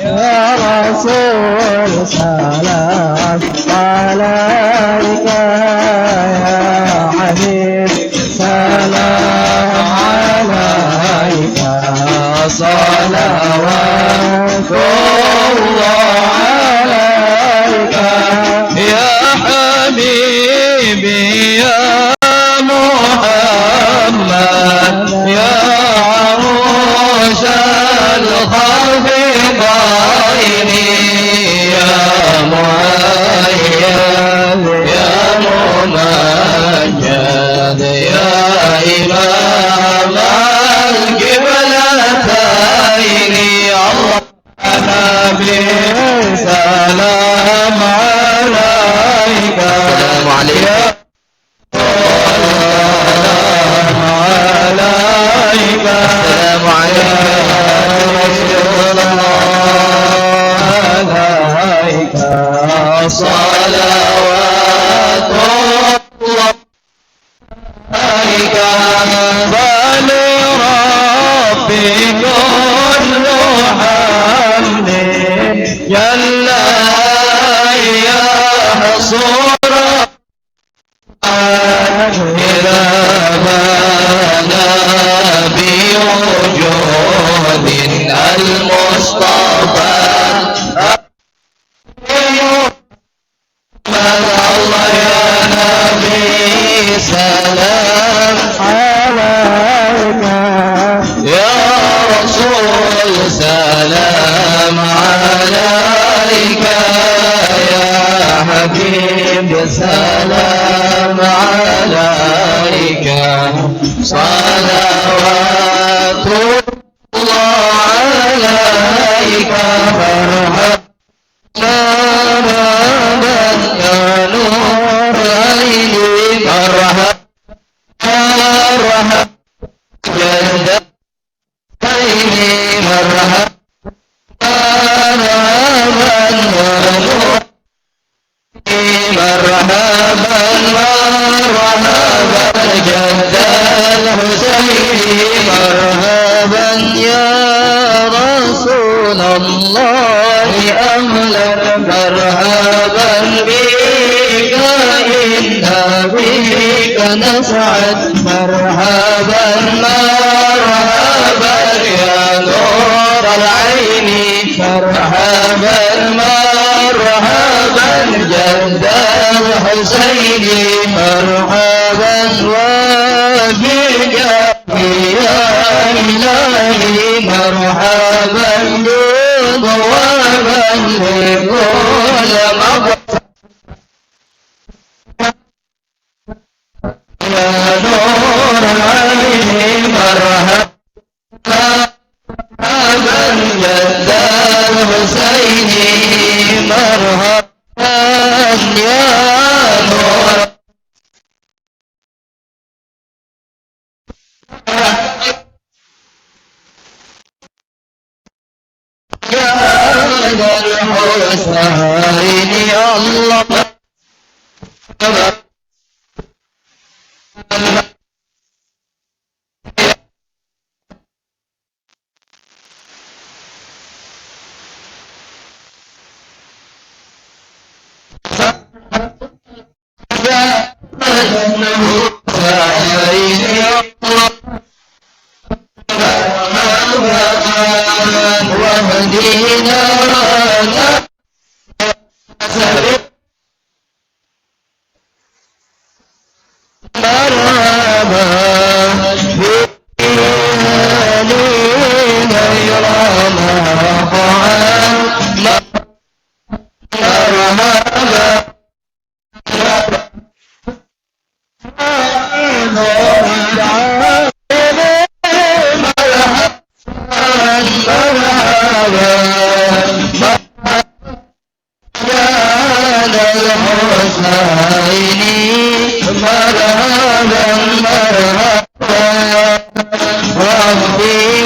يا رسول سلام عليك، يا حبيب سلام عليك، صلوات الله عليك، يا حبيبي يا محمد، يا عروس الخافقين، يا مؤيد يا ممجد، يا إمام القبلتين. الله نبي سلام عليك، سلام عليك، إذا بان بوجود المصطفى الله يا نبي سلام عليك يا رسول سلام عليك يا حبيب سلام عليك صلوات الله عليك مرحبا مرحبا يا نور عيني مرحبا مرحبا جد عيني مرحبا مرحبا يا نور مرحبا مرحبا جد الحسين مرحبا يا رسول الله أهلا مرحبا بك إنا بك نسعد مرحبا مرحبا يا نور العين مرحبا مرحبا جد الحسين مرحبا وبك يا إلهي مرحبا ضوابا لكل مقصد يا نور العين مرحبا جد الحسين مرحبا يا نور يا الحسين يا الله واهدينا مرحبا بأهلنا ربي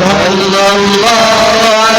بلغنا الله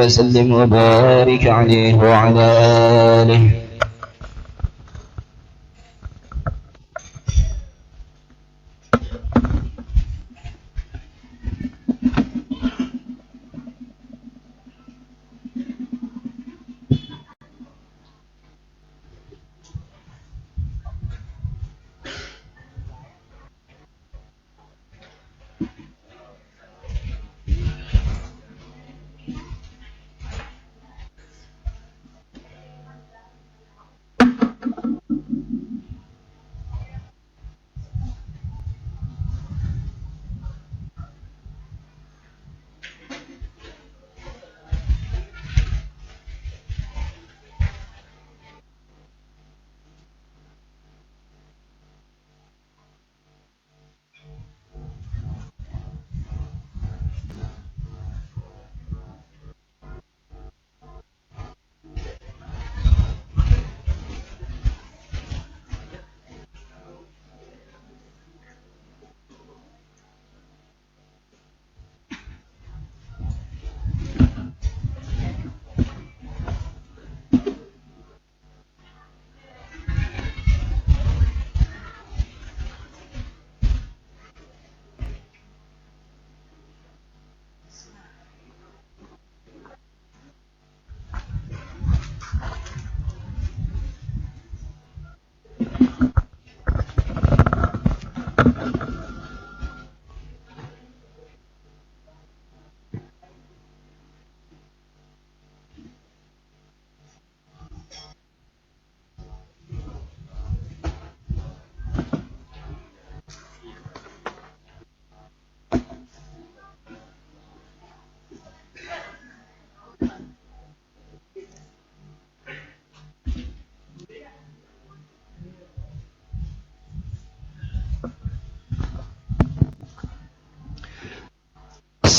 وسلم وبارك عليه وعلى آله.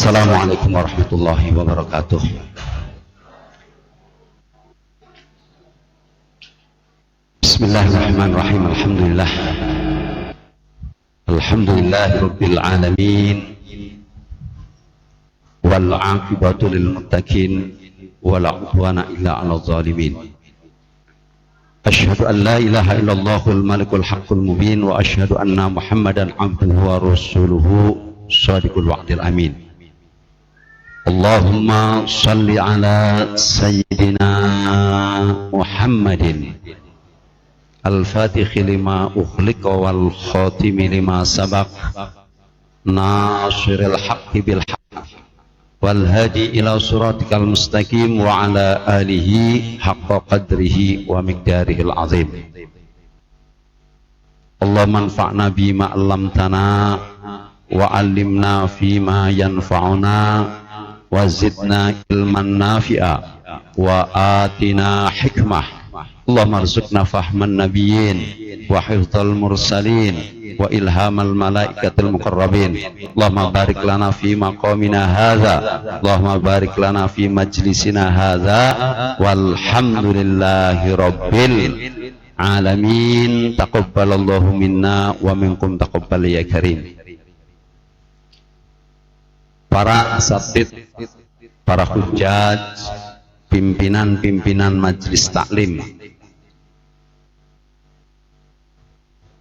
Assalamualaikum warahmatullahi wabarakatuh. Bismillahirrahmanirrahim. Alhamdulillahirabbil alamin. Wal 'aqibatu lil muttaqin wa la 'udwana illa 'alal zalimin. Asyhadu an la ilaha illallahul malikul haqqul mubin wa asyhadu anna Muhammadan 'abduhu wa rasuluhu shadiqul wa'dil amin. Allahumma shalli ala sayyidina Muhammadin al-fatihhi lima ukhliqa wal khatimi lima sabaq nasiril haqqi bil haqq wal hadi ila siratikal mustaqim wa ala alihi haqqa qadrihi wa miqdarihil azim. Allahumma anfa'na bima 'allamtana wa 'allimna fima yanfa'una wa zidna ilman nafi'a wa atina hikmah. Allahumma arzuqna fahman nabiyyin wa hifdzal mursalin wa ilhamal malaikatil muqarrabin. Allahumma barik lana fi maqamina hadza, Allahumma barik lana fi majlisina hadza, walhamdulillahi rabbil alamin. Taqabbalallahu minna wa minkum taqabbal ya karim. Para asatid, para hujjaj, pimpinan-pimpinan majelis taklim,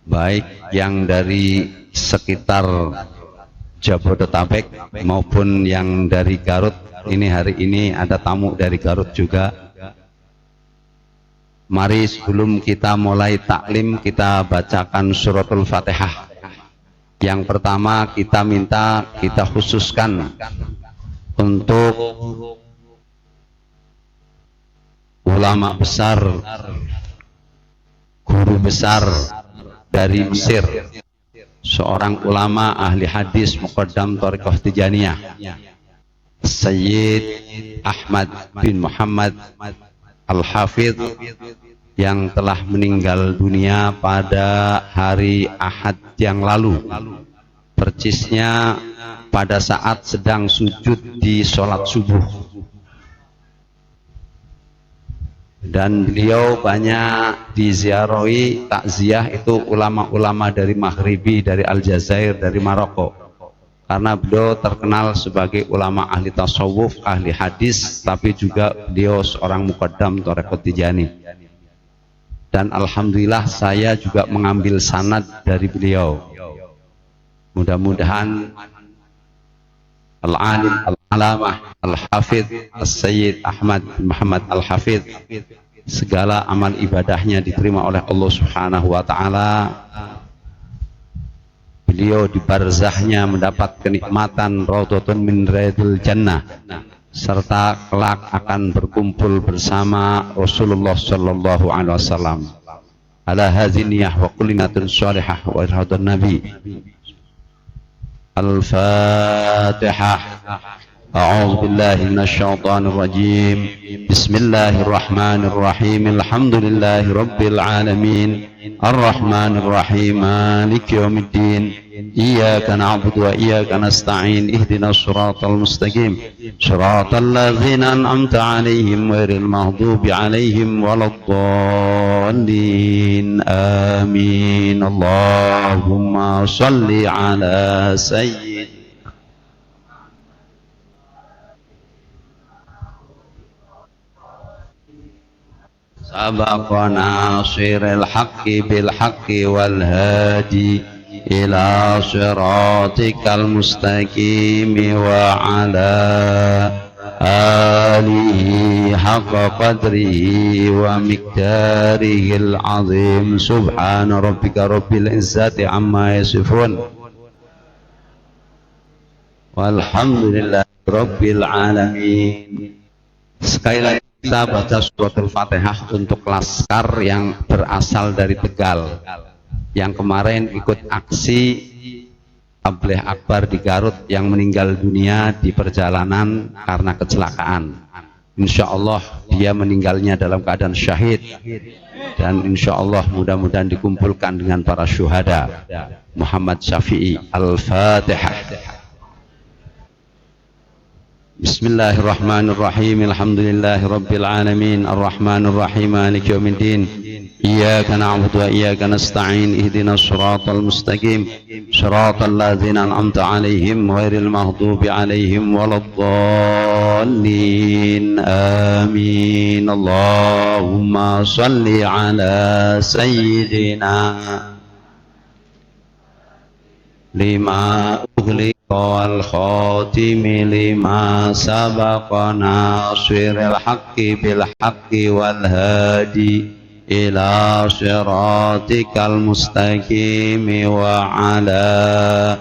baik yang dari sekitar Jabodetabek maupun yang dari Garut. Ini hari ini ada tamu dari Garut juga. Mari sebelum kita mulai taklim, kita bacakan suratul Fatihah. Yang pertama kita khususkan untuk ulama besar, guru besar dari Mesir, seorang ulama ahli hadis muqaddam Thariqah Tijaniyah, Sayyid Ahmad bin Muhammad Al-Hafidh, yang telah meninggal dunia pada hari Ahad yang lalu, persisnya pada saat sedang sujud di sholat subuh. Dan beliau banyak diziarahi takziah itu ulama-ulama dari Maghribi, dari Aljazair, dari Maroko, karena beliau terkenal sebagai ulama ahli tasawuf, ahli hadis, tapi juga beliau seorang muqaddam Thariqah Tijaniyah. Dan alhamdulillah saya juga mengambil sanad dari beliau. Mudah-mudahan Al-Alim Al-Alamah Al-Hafidh As-Sayyid Ahmad bin Muhammad Al-Hafidh, segala amal ibadahnya diterima oleh Allah Subhanahu wa ta'ala. Beliau di barzahnya mendapat kenikmatan Raudhatun min Riyadil Jannah, serta kelak akan berkumpul bersama Rasulullah sallallahu alaihi wasallam. Ala hadziniyah wa kullinatun shalihah wa irhadun nabi. Al-Fatihah. A'udzu billahi minasy syaithanir rajim. Bismillahirrahmanirrahim. Alhamdulillahi rabbil alamin. Ar-Rahmanir Rahim. Maliki yaumiddin. Iyyaka na'budu wa iyyaka nasta'in. Ihdinas siratal mustaqim. Siratal ladzina an'amta 'alaihim ghairil maghdubi 'alaihim waladdallin. Amin. Allahumma shalli 'ala sayyidina sabaqana siril haqqi bil haqqi wal hadi ila siratikal mustaqim wa ala alihi haqqa qadrihi wa miqdarihil azim. Subhana rabbika rabbil izzati amma yasifun walhamdulillahi rabbil alamin. Sekali lagi kita baca suratul Fatihah untuk laskar yang berasal dari Tegal, yang kemarin ikut aksi Tabligh Akbar di Garut, yang meninggal dunia di perjalanan karena kecelakaan. Insya Allah dia meninggalnya dalam keadaan syahid, dan insya Allah mudah-mudahan dikumpulkan dengan para syuhada. Muhammad Syafi'i. Al-Fatihah. Bismillahirrahmanirrahim. Alhamdulillahirabbil alamin. Arrahmanir rahim. Maliki yaumiddin. Iyyaka na'budu wa iyyaka nasta'in. Ihdinas shiratal mustaqim. Shiratal ladzina an'amta 'alaihim ghairil maghdubi 'alaihim waladdallin. Amin. Allahumma shalli 'ala sayyidina lima ughliqa wal khatimi lima sabaqa nasiril haqqi bil haqqi wal hadi ila siratikal mustaqim wa ala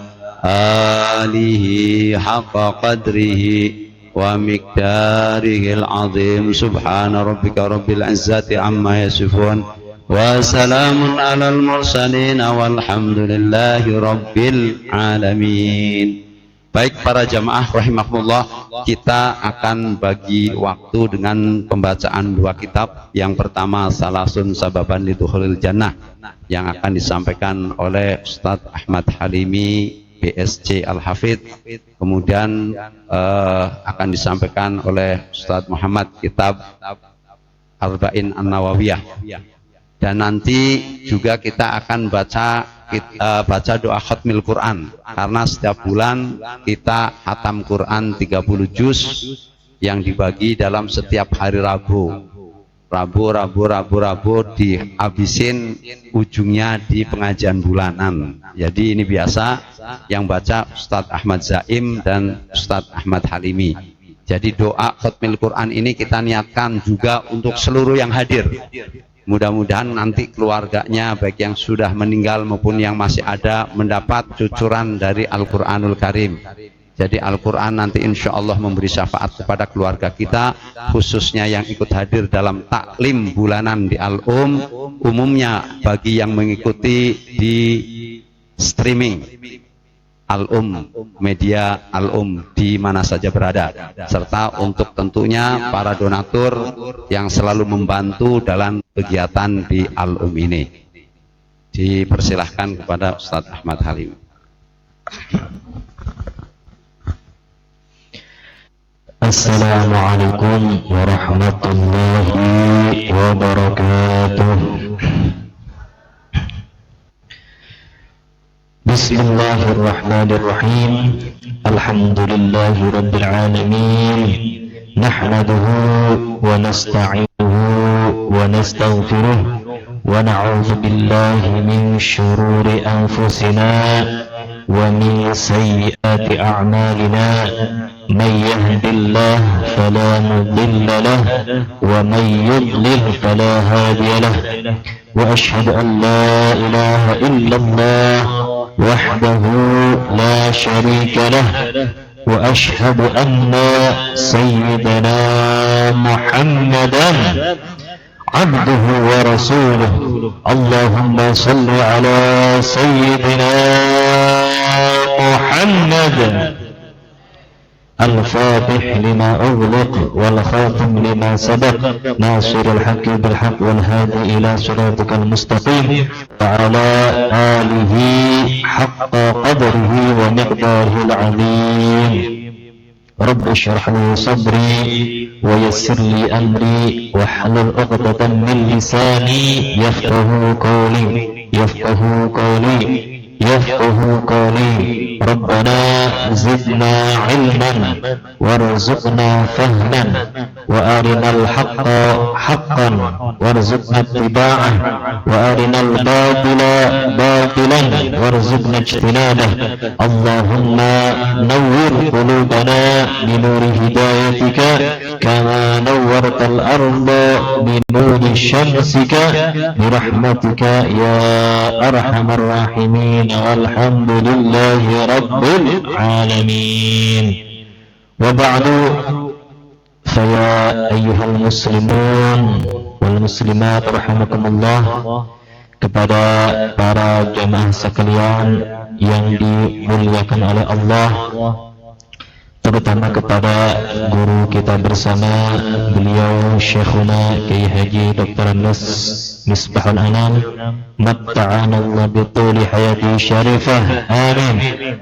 alihi haqqa qadrihi wa miqdarihil azim. Subhana rabbika rabbil izzati amma yasifun wa salamun alal mursalin walhamdulillahi rabbil alamin. Baik para jamaah rahimakumullah, kita akan bagi waktu dengan pembacaan dua kitab. Yang pertama Salasun Sababan Lidukhulil Jannah yang akan disampaikan oleh Ustadz Ahmad Halimi BSC Al-Hafidh. Kemudian akan disampaikan oleh Ustadz Muhammad kitab Arba'in An-Nawawiyah. Dan nanti juga kita akan baca doa khatmil Quran, karena setiap bulan kita khatam Quran 30 juz yang dibagi dalam setiap hari Rabu dihabisin ujungnya di pengajian bulanan. Jadi ini biasa yang baca Ustadz Ahmad Zaim dan Ustadz Ahmad Halimi. Jadi doa khatmil Quran ini kita niatkan juga untuk seluruh yang hadir. Mudah-mudahan nanti keluarganya baik yang sudah meninggal maupun yang masih ada mendapat cucuran dari Al-Quranul Karim. Jadi Al-Quran nanti insya Allah memberi syafaat kepada keluarga kita, khususnya yang ikut hadir dalam taklim bulanan di Al-Um. Umumnya bagi yang mengikuti di streaming Al-Um, media Al-Um di mana saja berada, serta untuk tentunya para donatur yang selalu membantu dalam kegiatan di Al-Um ini. Dipersilahkan kepada Ustadz Ahmad Halim. Assalamualaikum warahmatullahi wabarakatuh. Bismillahirrahmanirrahim. Alhamdulillahi rabbil alamin. Nahmaduhu wa nasta'inuhu wa nastaghfiruh wa na'udzu billahi min shururi anfusina wa min sayyiati a'malina. Man yahdihillahu fala mudilla lahu wa man yudlil fala hadiya lahu. Wa ashhadu an la ilaha illallah وحده لا شريك له وأشهد أن سيدنا محمدا عبده ورسوله. اللهم صل على سيدنا محمد الفاتح لما أغلق والخاتم لما سبق ناصر الحق بالحق والهادي إلى صراطك المستقيم وعلى آله حق قدره ومقداره العظيم. رب اشرح لي صدري ويسر لي أمري واحلل عقدة من لساني يفقه قولي. ربنا زدنا علما وارزقنا فهما وأرنا الحق حقا وارزقنا اتباعه وأرنا الباطل باطلا وارزقنا اجتنابه. اللهم نور قلوبنا بنور هدايتك كما نورت الأرض بنور شمسك برحمتك يا أرحم الراحمين. والحمد لله رب العالمين. وبعد فيا أيها المسلمون والmuslimat rahimakumullah, kepada para jamaah sekalian yang dimuliakan oleh Allah, terutama kepada guru kita bersama, beliau Syekhuna Kiai Haji Dr. Andes Misbahul Anam, matta'ana Allah bituli hayati syarifah, amin,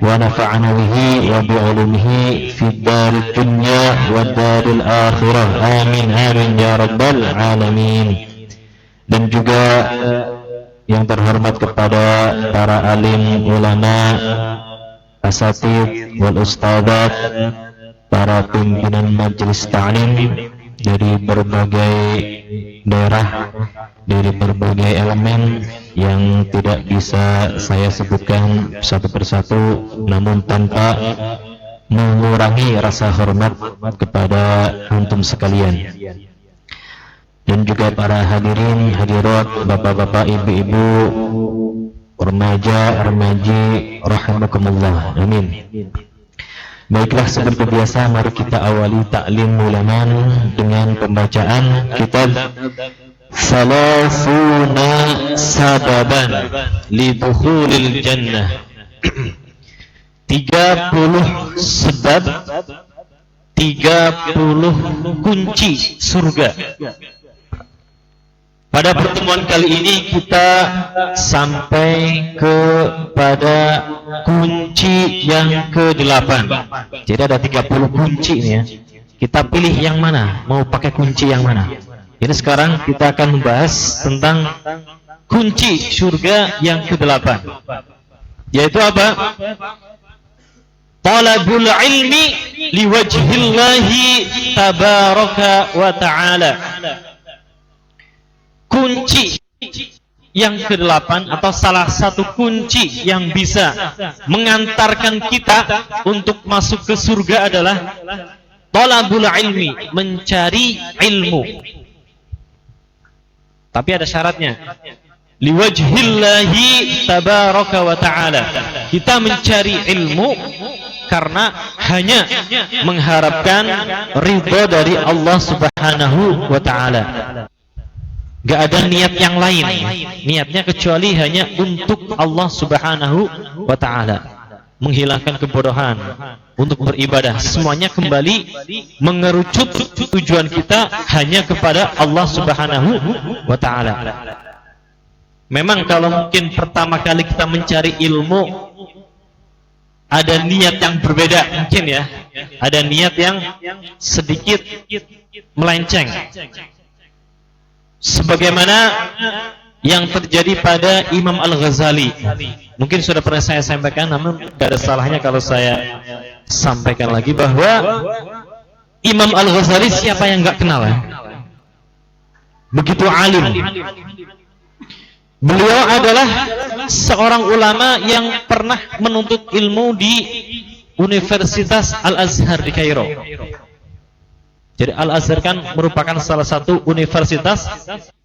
wa nafa'ana bihi wa bi'ulumihi fid darid dunya wa daril akhirah, amin, amin ya rabbal alamin. Dan juga yang terhormat kepada para alim ulama, asatid wal ustadzat, para pimpinan majelis ta'lim dari berbagai daerah, dari berbagai elemen yang tidak bisa saya sebutkan satu persatu, namun tanpa mengurangi rasa hormat kepada antum sekalian. Dan juga para hadirin, hadirat, bapak-bapak, ibu-ibu, remaja, remaji, rahimakumullah, amin. Baiklah, seperti biasa mari kita awali taklim mulaman dengan pembacaan kitab Salasuna Sababan Lidukhulil Jannah. 30 sebab, 30 kunci surga. Pada pertemuan kali ini kita sampai kepada kunci yang ke-8. Jadi ada 30 kunci nih ya. Kita pilih yang mana, mau pakai kunci yang mana. Jadi sekarang kita akan membahas tentang kunci surga yang ke-8. Yaitu apa? Talabul ilmi liwajhillahi tabaraka wa ta'ala. Kunci yang ke-8 atau salah satu kunci yang bisa mengantarkan kita untuk masuk ke surga adalah talabul ilmi, mencari ilmu. Tapi ada syaratnya. Liwajhillahi tabaraka wa ta'ala. Kita mencari ilmu karena hanya mengharapkan ridha dari Allah Subhanahu wa ta'ala. Gak ada niat yang lain, niatnya kecuali hanya untuk Allah Subhanahu wa ta'ala, menghilangkan kebodohan, untuk beribadah. Semuanya kembali mengerucut tujuan kita hanya kepada Allah Subhanahu wa ta'ala. Memang kalau mungkin pertama kali kita mencari ilmu ada niat yang berbeda mungkin ya, ada niat yang sedikit melenceng, sebagaimana yang terjadi pada Imam Al-Ghazali. Mungkin sudah pernah saya sampaikan, namun tidak ada salahnya kalau saya sampaikan lagi bahwa Imam Al-Ghazali siapa yang nggak kenal ya? Begitu alim. Beliau adalah seorang ulama yang pernah menuntut ilmu di Universitas Al-Azhar di Kairo. Jadi Al-Azhar kan merupakan salah satu universitas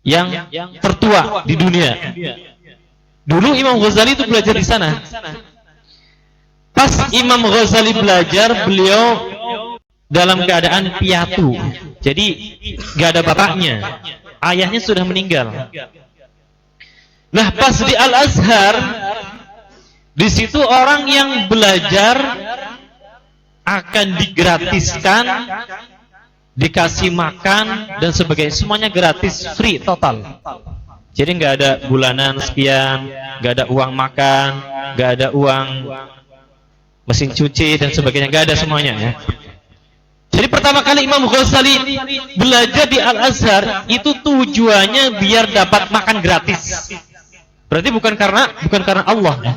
yang tertua di dunia. Dulu Imam Ghazali itu belajar di sana. Pas Imam Ghazali belajar, beliau dalam keadaan piatu. Jadi gak ada bapaknya. Ayahnya sudah meninggal. Nah, pas di Al-Azhar, di situ orang yang belajar akan digratiskan, dikasih makan dan sebagainya, semuanya gratis, free total. Jadi nggak ada bulanan sekian, nggak ada uang makan, nggak ada uang mesin cuci dan sebagainya, nggak ada semuanya ya. Jadi pertama kali Imam Ghazali belajar di Al-Azhar itu tujuannya biar dapat makan gratis. Berarti bukan karena Allah ya.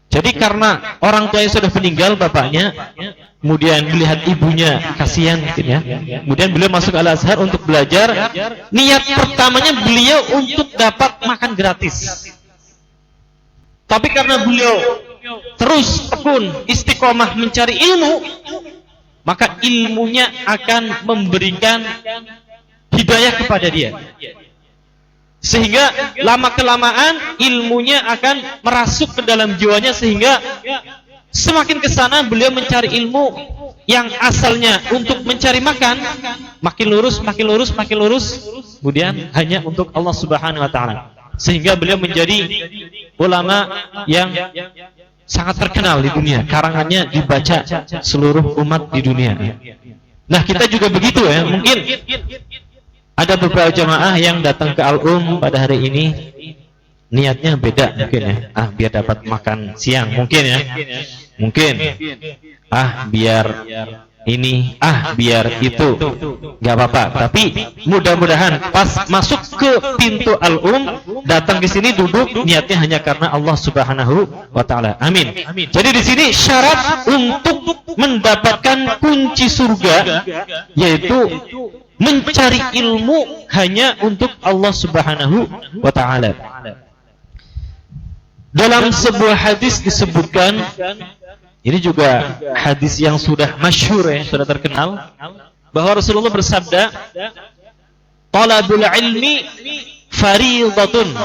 Jadi karena orang tuanya sudah meninggal, bapaknya, kemudian melihat ibunya kasihan mungkin ya. Kemudian beliau masuk Al-Azhar untuk belajar. Niat pertamanya beliau untuk dapat makan gratis. Tapi karena beliau terus tekun istiqomah mencari ilmu, maka ilmunya akan memberikan hidayah kepada dia. Sehingga lama-kelamaan ilmunya akan merasuk ke dalam jiwanya, sehingga semakin ke sana beliau mencari ilmu yang asalnya untuk mencari makan, makin lurus, makin lurus, makin lurus, kemudian hanya untuk Allah Subhanahu wa ta'ala. Sehingga beliau menjadi ulama yang sangat terkenal di dunia, karangannya dibaca seluruh umat di dunia. Nah, kita juga begitu ya. Mungkin Ada beberapa jamaah yang datang ke Al-Um pada hari ini niatnya beda mungkin ya. Biar dapat makan siang mungkin ya. Mungkin. Biar ini, biar itu. Gak apa-apa. Tapi mudah-mudahan pas masuk ke pintu Al-Um, datang ke sini duduk niatnya hanya karena Allah Subhanahu wa taala. Amin. Jadi di sini syarat untuk mendapatkan kunci surga yaitu mencari ilmu hanya untuk Allah Subhanahu wa taala. Dalam sebuah hadis disebutkan, ini juga hadis yang sudah masyhur ya, sudah terkenal, bahwa Rasulullah bersabda, "Talabul ilmi fariidatun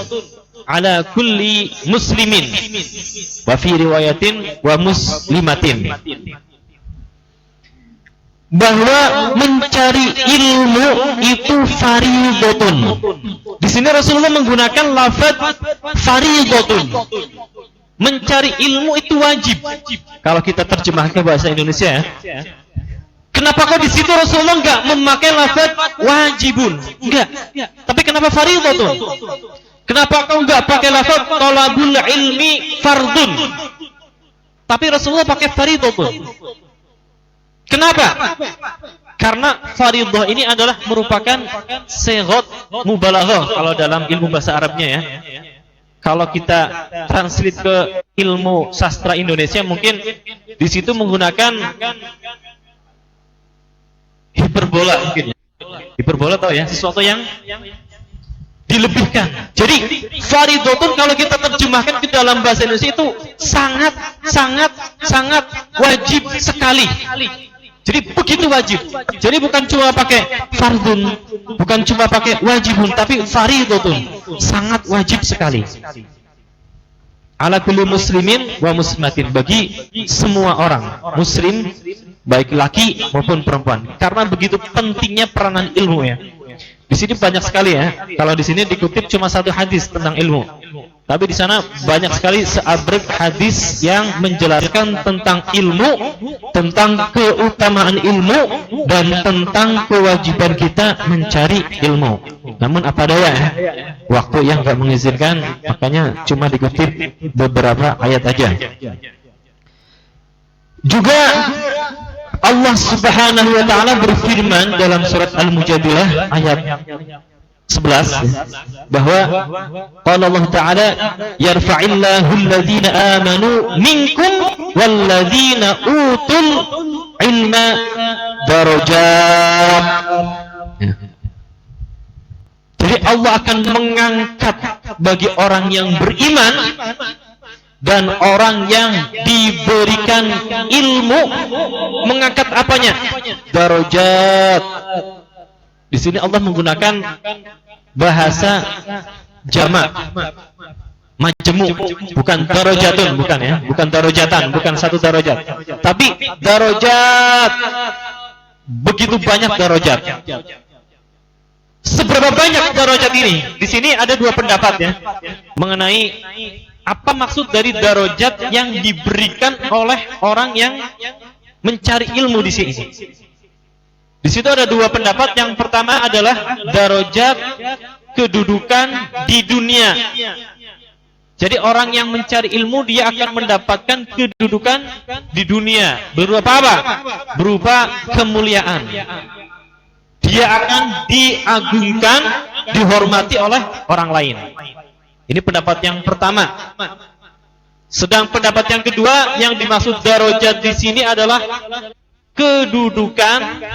ala kulli muslimin." Wa fi riwayatin wa muslimatin. Bahwa mencari ilmu itu fariidatun. Di sini Rasulullah menggunakan lafaz fariidatun. Mencari ilmu itu wajib. Kalau kita terjemahkan bahasa Indonesia, kenapa kok di situ Rasulullah enggak memakai lafaz wajibun? Enggak. Tapi kenapa fariidatun? Kenapa kau enggak pakai lafaz talabul ilmi fardun? Tapi Rasulullah pakai fariidatun. Kenapa? Karena faridah ini adalah merupakan sighat mubalaghah kalau dalam ilmu bahasa Arabnya ya. Kalau kita translate ke ilmu sastra Indonesia mungkin di situ menggunakan hiperbola mungkin ya. Hiperbola tahu ya, sesuatu yang dilebihkan. Jadi faridatun kalau kita terjemahkan ke dalam bahasa Indonesia itu sangat wajib sekali. Jadi begitu wajib. Jadi bukan cuma pakai fardun, bukan cuma pakai wajibun, tapi faridatun, sangat wajib sekali. Ala kulli muslimin wa muslimatin, bagi semua orang muslim baik laki maupun perempuan. Karena begitu pentingnya peranan ilmu ya. Di sini banyak sekali ya. Kalau di sini dikutip cuma satu hadis tentang ilmu. Tapi di sana banyak sekali seabrek hadis yang menjelaskan tentang ilmu, tentang keutamaan ilmu, dan tentang kewajiban kita mencari ilmu. Namun apa daya ya, waktu yang gak mengizinkan, makanya cuma dikutip beberapa ayat aja. Juga Allah Subhanahu wa taala berfirman dalam surat Al-Mujadilah ayat 11 bahwa qala Allah taala yarfa'illahu alladhina amanu minkum walladzina utul ilma darajat. Jadi Allah akan mengangkat bagi orang yang beriman dan orang yang diberikan ilmu, mengangkat apanya? Darajat. Di sini Allah menggunakan bahasa jamak, majmu', bukan darajatun, bukan ya, bukan darajatan, bukan satu darajat, tapi darajat. Begitu banyak darajat. Seberapa banyak darajat ini? Di sini ada dua pendapat ya mengenai apa maksud dari darajat yang diberikan oleh orang yang mencari ilmu di sini. Di situ ada dua pendapat. Yang pertama adalah darajat kedudukan di dunia. Jadi orang yang mencari ilmu dia akan mendapatkan kedudukan di dunia. Berupa apa? Berupa kemuliaan. Dia akan diagungkan, dihormati oleh orang lain. Ini pendapat yang pertama. Sedang pendapat yang kedua, yang dimaksud darajat di sini adalah kedudukan,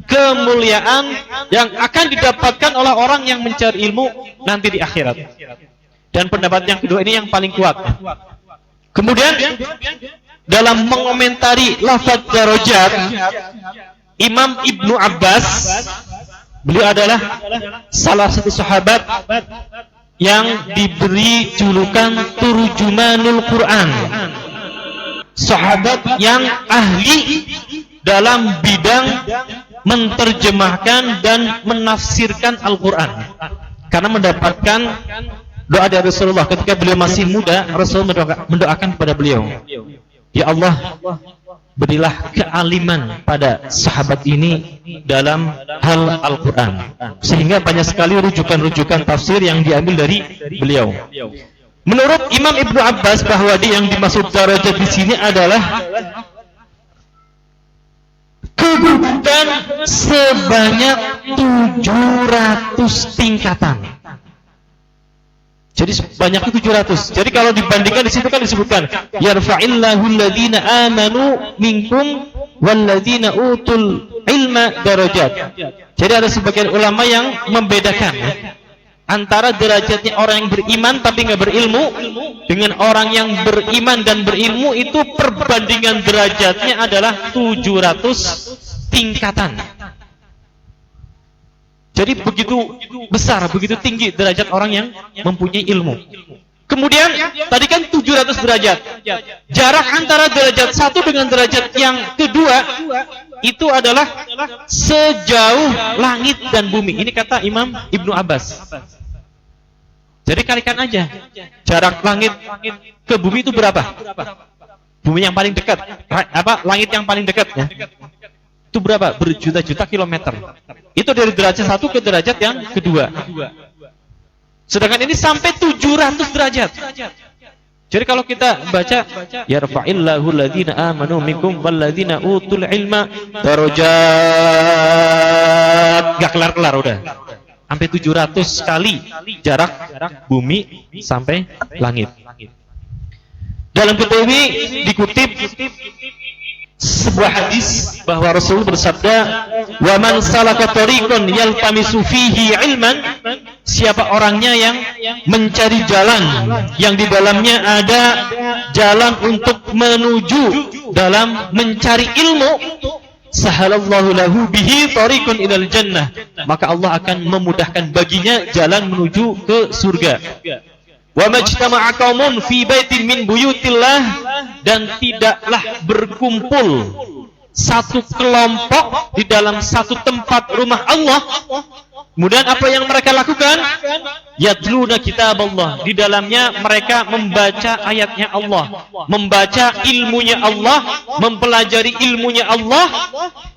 kemuliaan yang akan didapatkan oleh orang yang mencari ilmu nanti di akhirat. Dan pendapat yang kedua ini yang paling kuat. Kemudian dalam mengomentari lafaz darajat, Imam Ibnu Abbas, beliau adalah salah satu sahabat yang diberi julukan Turjumanul Quran, sahabat yang ahli dalam bidang menerjemahkan dan menafsirkan Al-Quran, karena mendapatkan doa dari Rasulullah ketika beliau masih muda. Rasul mendoakan kepada beliau, ya Allah, berilah kealiman pada sahabat ini dalam hal Al-Quran, sehingga banyak sekali rujukan-rujukan tafsir yang diambil dari beliau. Menurut Imam Ibnu Abbas, bahwa yang dimaksud darajat di sini adalah kedudukan sebanyak 700 tingkatan. Jadi sebanyak 700. Jadi kalau dibandingkan di situ kan disebutkan yarfa'illahu alladhina amanu minkum walladzina utul ilma darajat. Jadi ada sebagian ulama yang membedakan antara derajatnya orang yang beriman tapi nggak berilmu dengan orang yang beriman dan berilmu, itu perbandingan derajatnya adalah 700 tingkatan. Jadi begitu besar, begitu tinggi derajat orang yang mempunyai ilmu. Kemudian tadi kan 700 derajat. Jarak antara derajat satu dengan derajat yang kedua itu adalah sejauh langit dan bumi. Ini kata Imam Ibnu Abbas. Jadi kalikan aja. Jarak langit ke bumi itu berapa? Bumi yang paling dekat. Langit yang paling dekat ya. Itu berapa? Berjuta-juta kilometer. Itu dari derajat satu ke derajat yang kedua. Sedangkan ini sampai 700 derajat. Jadi kalau kita baca yarfa'illahu alladhina amanu minkum walladzina utul ilma darajat, gak kelar-kelar udah. Sampai 700 kali jarak bumi sampai langit. Dalam kitab ini dikutip sebuah hadis bahwa Rasul bersabda, "Wa man salaka tariqan yaltamisu fihi ilman," siapa orangnya yang mencari jalan yang di dalamnya ada jalan untuk menuju dalam mencari ilmu, sahalallahu lahu bihi tariqan ilal jannah, maka Allah akan memudahkan baginya jalan menuju ke surga. Wa majtama'a qaumun fi baitin min buyutillah, dan tidaklah berkumpul satu kelompok di dalam satu tempat rumah Allah. Kemudian apa yang mereka lakukan? Yatluna kitab Allah, di dalamnya mereka membaca ayatnya Allah, membaca ilmunya Allah, mempelajari ilmunya Allah,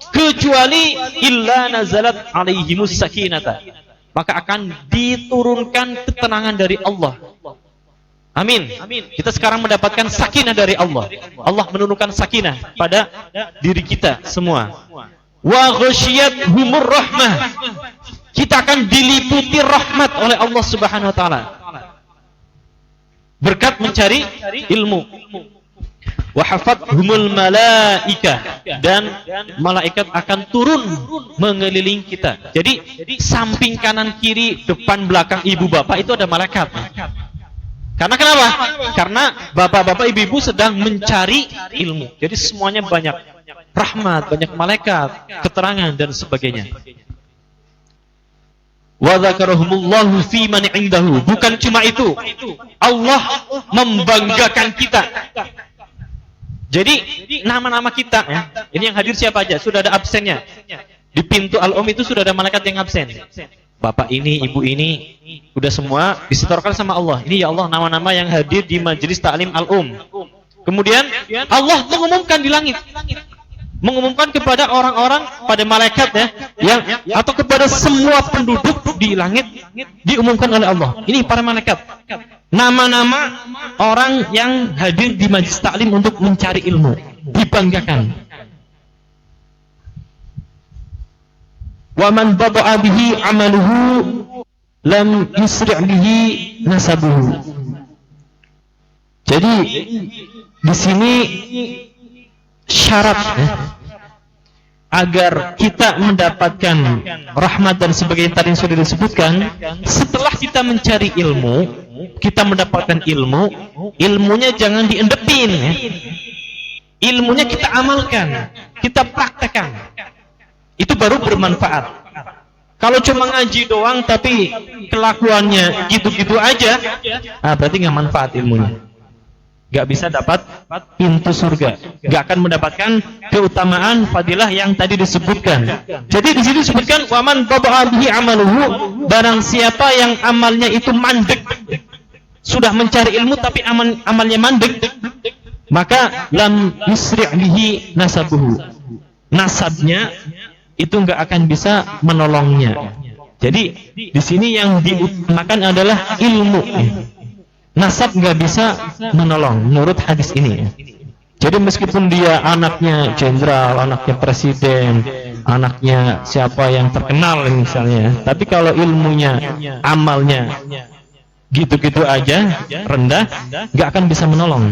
kecuali illa nazalat alaihimus sakinata, maka akan diturunkan ketenangan dari Allah. Amin. Kita sekarang mendapatkan sakinah dari Allah. Allah menurunkan sakinah pada diri kita semua. Wa ghasyiyatuhumur rahmah, kita akan diliputi rahmat oleh Allah Subhanahu wa taala berkat mencari ilmu. Wa hafathumul malaikah, dan malaikat akan turun mengelilingi kita. Jadi samping kanan kiri depan belakang ibu bapak itu ada malaikat. Karena kenapa? Karena bapak-bapak ibu-ibu sedang mencari ilmu. Jadi semuanya banyak rahmat, banyak malaikat, keterangan dan sebagainya. Wa dzakarahumullahu fi man indahu. Bukan cuma itu, Allah membanggakan kita. Jadi nama-nama kita ya, ini yang hadir siapa aja? Sudah ada absennya. Di pintu Al-Um itu sudah ada malaikat yang absen. Bapak ini, ibu ini, udah semua disetorkan sama Allah. Ini ya Allah nama-nama yang hadir di majelis ta'lim Al-Um. Kemudian Allah mengumumkan di langit, mengumumkan kepada orang-orang, pada malaikat ya, yang atau kepada semua penduduk di langit, diumumkan oleh Allah. Ini para malaikat, nama-nama orang yang hadir di majelis ta'lim untuk mencari ilmu, dibanggakan. Wa man bada'a bihi 'amaluhu lam yusri' bihi nasabuhu. Jadi di sini syarat agar kita mendapatkan rahmat dan sebagainya tadi yang sudah disebutkan, setelah kita mencari ilmu, kita mendapatkan ilmu, ilmunya jangan diendepin ya. Ilmunya kita amalkan, kita praktekkan. Itu baru bermanfaat. Kalau cuma ngaji doang tapi kelakuannya gitu-gitu aja, berarti nggak manfaat ilmunya. Nggak bisa dapat pintu surga. Nggak akan mendapatkan keutamaan fadilah yang tadi disebutkan. Jadi di sini disebutkan waman bada'a bihi amaluhu, barang siapa yang amalnya itu mandek, sudah mencari ilmu tapi amalnya mandek, maka lam yusri' bihi nasabuhu. Nasabnya itu enggak akan bisa menolongnya. Jadi di sini yang diutamakan adalah ilmu. Nasab enggak bisa menolong menurut hadis ini. Jadi meskipun dia anaknya jenderal, anaknya presiden, anaknya siapa yang terkenal misalnya, tapi kalau ilmunya, amalnya gitu-gitu aja, rendah, nggak akan bisa menolong.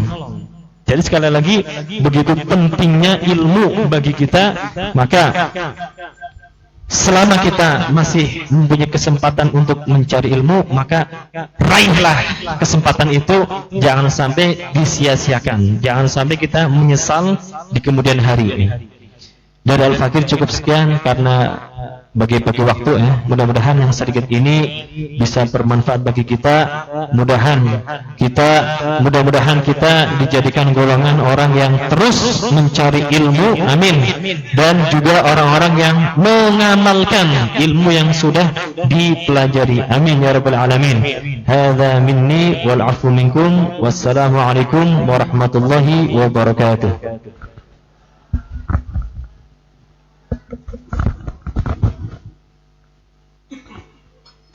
Jadi sekali lagi, begitu pentingnya ilmu bagi kita, maka selama kita masih mempunyai kesempatan untuk mencari ilmu, maka raihlah kesempatan itu, jangan sampai disia-siakan, jangan sampai kita menyesal di kemudian hari. Dari Al-Fakir cukup sekian karena bagi waktu ya. Mudah-mudahan yang sedikit ini bisa bermanfaat bagi kita. Mudah-mudahan kita dijadikan golongan orang yang terus mencari ilmu, amin. Dan juga orang-orang yang mengamalkan ilmu yang sudah dipelajari, amin ya rabbal alamin. Hadza minni wal 'afwu minkum. Wassalamualaikum warahmatullahi wabarakatuh.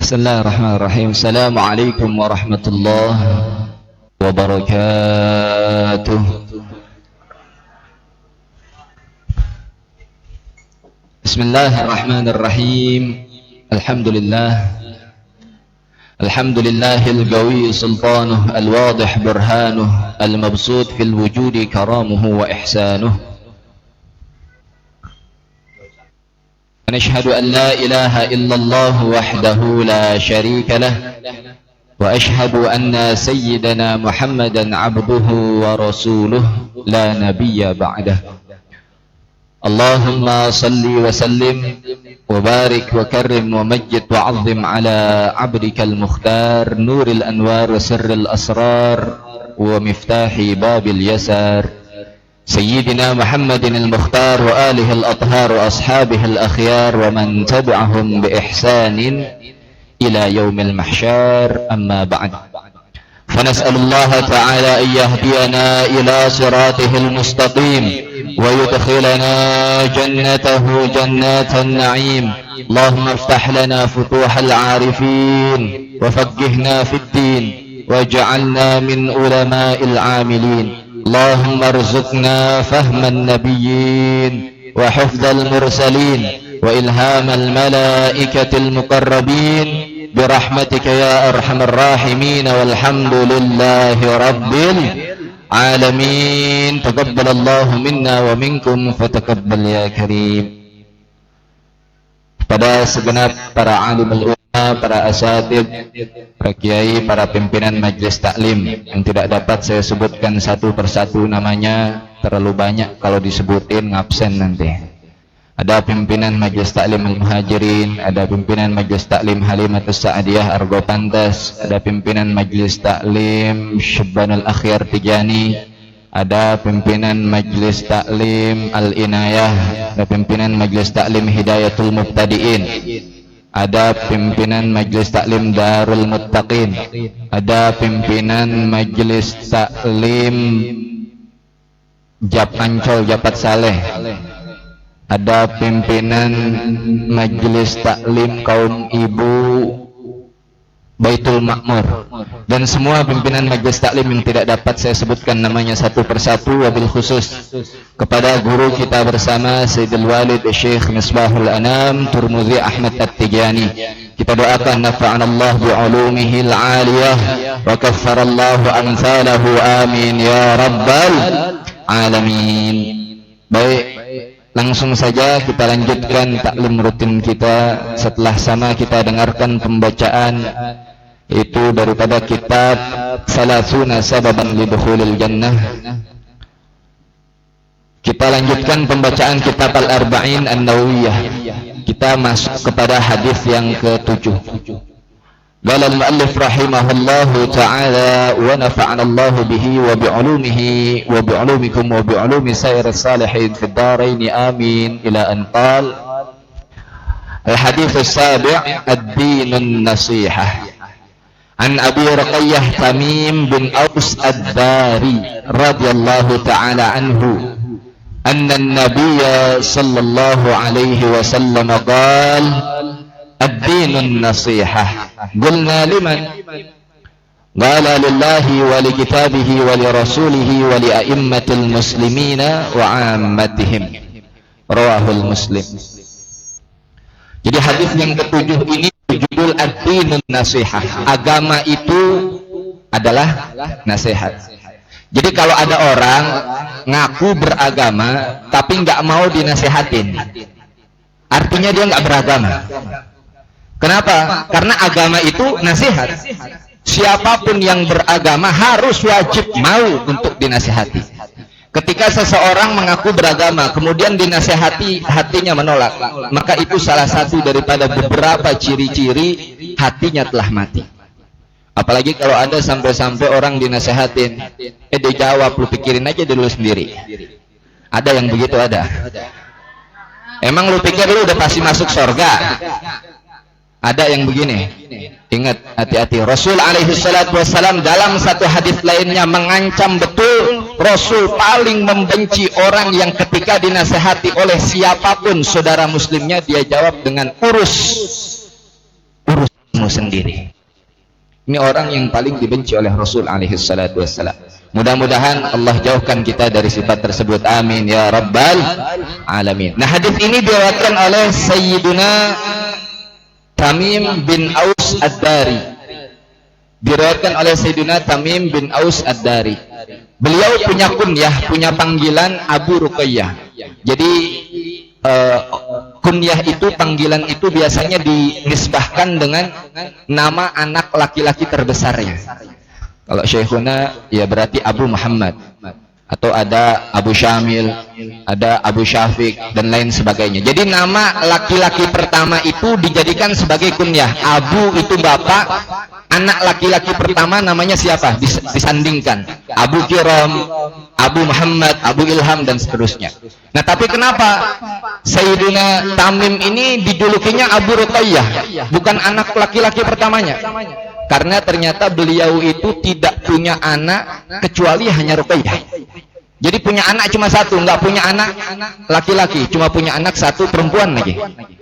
Bismillahirrahmanirrahim. Assalamualaikum warahmatullahi wabarakatuh. Bismillahirrahmanirrahim. Alhamdulillahil qawi sultanuh, al-wadih burhanuh, al-mabsut fil wujudi karamuhu wa ihsanuh. ونشهد أن لا إله إلا الله وحده لا شريك له وأشهد أن سيدنا محمدا عبده ورسوله لا نبي بعده. اللهم صل وسلم وبارك وكرم ومجد وعظم على عبدك المختار نور الأنوار وسر الأسرار ومفتاح باب اليسار سيدنا محمد المختار وآله الأطهار وأصحابه الأخيار ومن تبعهم بإحسان إلى يوم المحشر. أما بعد، فنسأل الله تعالى أن يهدينا إلى صراطه المستقيم ويدخلنا جنته جنات النعيم. اللهم افتح لنا فتوح العارفين وفقهنا في الدين واجعلنا من علماء العاملين. اللهم ارزقنا فهم النبيين وحفظ المرسلين وإلهام الملائكة المقربين برحمتك يا أرحم الراحمين والحمد لله رب العالمين. تقبل الله منا ومنكم فتقبل يا كريم. Pada segenap para alim ulama, para asatid, para kiai, para pimpinan majelis taklim yang tidak dapat saya sebutkan satu persatu namanya, terlalu banyak kalau disebutin ngabsen nanti. Ada pimpinan majelis taklim Al-Muhajirin, ada pimpinan majelis taklim Halimatus Sa'diyah Argo Pantas, ada pimpinan majelis taklim Syabbanul Akhyar Tijani, ada pimpinan majelis taklim Al-Inayah, ada pimpinan majelis taklim Hidayatul Mubtadi'in, ada pimpinan majelis taklim Darul Muttaqin, ada pimpinan majelis taklim Ancol Japat Saleh, ada pimpinan majelis taklim kaum ibu Baitul Makmur, dan semua pimpinan majelis taklim yang tidak dapat saya sebutkan namanya satu persatu, wabil khusus kepada guru kita bersama Sayyidul Walid Syekh Misbahul Anam Turmuzi Ahmad At-Tijani. Kita doakan nafa'anallah bi'ulumihil aliyah wa kaffarallahu amthalahu, amin ya rabbal alamin. Baik, langsung saja kita lanjutkan taklim rutin kita. Setelah sama kita dengarkan pembacaan itu daripada kitab Salasuna Sababan Lidukhulil Jannah. Kita lanjutkan pembacaan kitab Al-Arba'in An-Nawawiyah. Kita masuk kepada hadis yang ke-7. Qala al-mu'allif rahimahullahu ta'ala wa nafa'ana Allah bihi wa bi'ulumihi wa bi'ulumikum wa bi'ulumi sair as-salihin fid darain, amin, ila an qala al-hadits as-sabi' ad-din an-nasihah. An Abi Ruqayyah Tamim bin Aus Ad-Dari radhiyallahu ta'ala anhu anna an-nabiy sallallahu alaihi wasallam qala ad-dinu an-nasihah. Qulna liman? Qala lillahi wa li kitabihi wa li rasulihi wa li a'immatil muslimina wa 'ammatihim. Rawahul Muslim. Jadi hadis yang ketujuh ini judul ad-dinun nasihah. Agama itu adalah nasihat. Jadi kalau ada orang ngaku beragama tapi nggak mau dinasihatin, artinya dia nggak beragama. Kenapa? Karena agama itu nasihat. Siapapun yang beragama harus wajib mau untuk dinasihati. Ketika seseorang mengaku beragama kemudian dinasehati hatinya menolak, maka itu salah satu daripada beberapa ciri-ciri hatinya telah mati. Apalagi kalau ada sampai-sampai orang dinasehatin, dia jawab, lu pikirin aja dulu sendiri. Ada yang begitu, ada. Emang lu pikir lu udah pasti masuk surga? Ada yang begini. Ingat, hati-hati. Rasul alaihi salatu wassalam dalam satu hadis lainnya mengancam betul. Rasul paling membenci orang yang ketika dinasehati oleh siapapun saudara muslimnya, dia jawab dengan urusmu sendiri. Ini orang yang paling dibenci oleh Rasul alaihi salatu wassalam. Mudah-mudahan Allah jauhkan kita dari sifat tersebut. Amin ya rabbal alamin. Nah, hadis ini diriwayatkan oleh Sayyiduna Tamim bin Aus Ad-Dari. Diriwayatkan oleh Sayyidina Tamim bin Aus Ad-Dari. Beliau punya kunyah, punya panggilan Abu Ruqayyah. Jadi kunyah itu, panggilan itu biasanya dinisbahkan dengan nama anak laki-laki terbesarnya. Kalau Syekhuna ya berarti Abu Muhammad, atau ada Abu Syamil, ada Abu Syafiq dan lain sebagainya. Jadi nama laki-laki pertama itu dijadikan sebagai kunyah. Abu itu bapak, anak laki-laki pertama namanya siapa? Disandingkan Abu Kiram, Abu Muhammad, Abu Ilham dan seterusnya. Nah, tapi kenapa Sayyidina Tamim ini dijulukinya Abu Ruqayyah, bukan anak laki-laki pertamanya? Karena ternyata beliau itu tidak punya anak kecuali hanya Ruqayyah. Jadi punya anak cuma satu, nggak punya anak laki-laki, cuma punya anak satu perempuan lagi.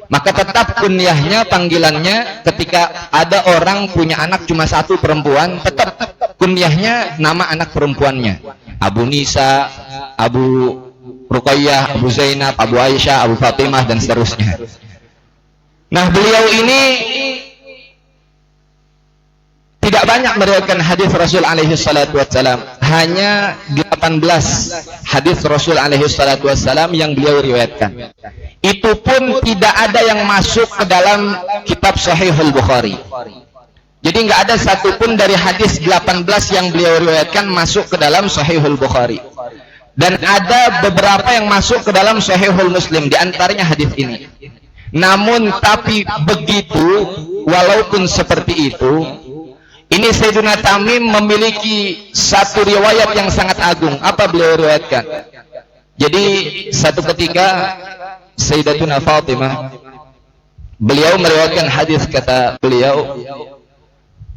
Maka tetap kunyahnya, panggilannya ketika ada orang punya anak cuma satu perempuan, tetap kunyahnya nama anak perempuannya. Abu Nisa, Abu Ruqayyah, Abu Zainab, Abu Aisyah, Abu Fatimah dan seterusnya. Nah, beliau ini tidak banyak meriwayatkan hadis Rasul alaihi salatu wassalam. Hanya 18 hadis Rasul alaihi salatu wassalam yang beliau riwayatkan. Itu pun tidak ada yang masuk ke dalam kitab Sahihul Bukhari. Jadi nggak ada satupun dari hadis 18 yang beliau riwayatkan masuk ke dalam Sahihul Bukhari. Dan ada beberapa yang masuk ke dalam Sahihul Muslim, di antaranya hadis ini. Namun tapi begitu, walaupun seperti itu, ini Sayyidina Tamim memiliki satu riwayat yang sangat agung. Apa beliau riwayatkan? Jadi satu ketika Sayyidatuna Fatimah, beliau meriwayatkan hadis, kata beliau,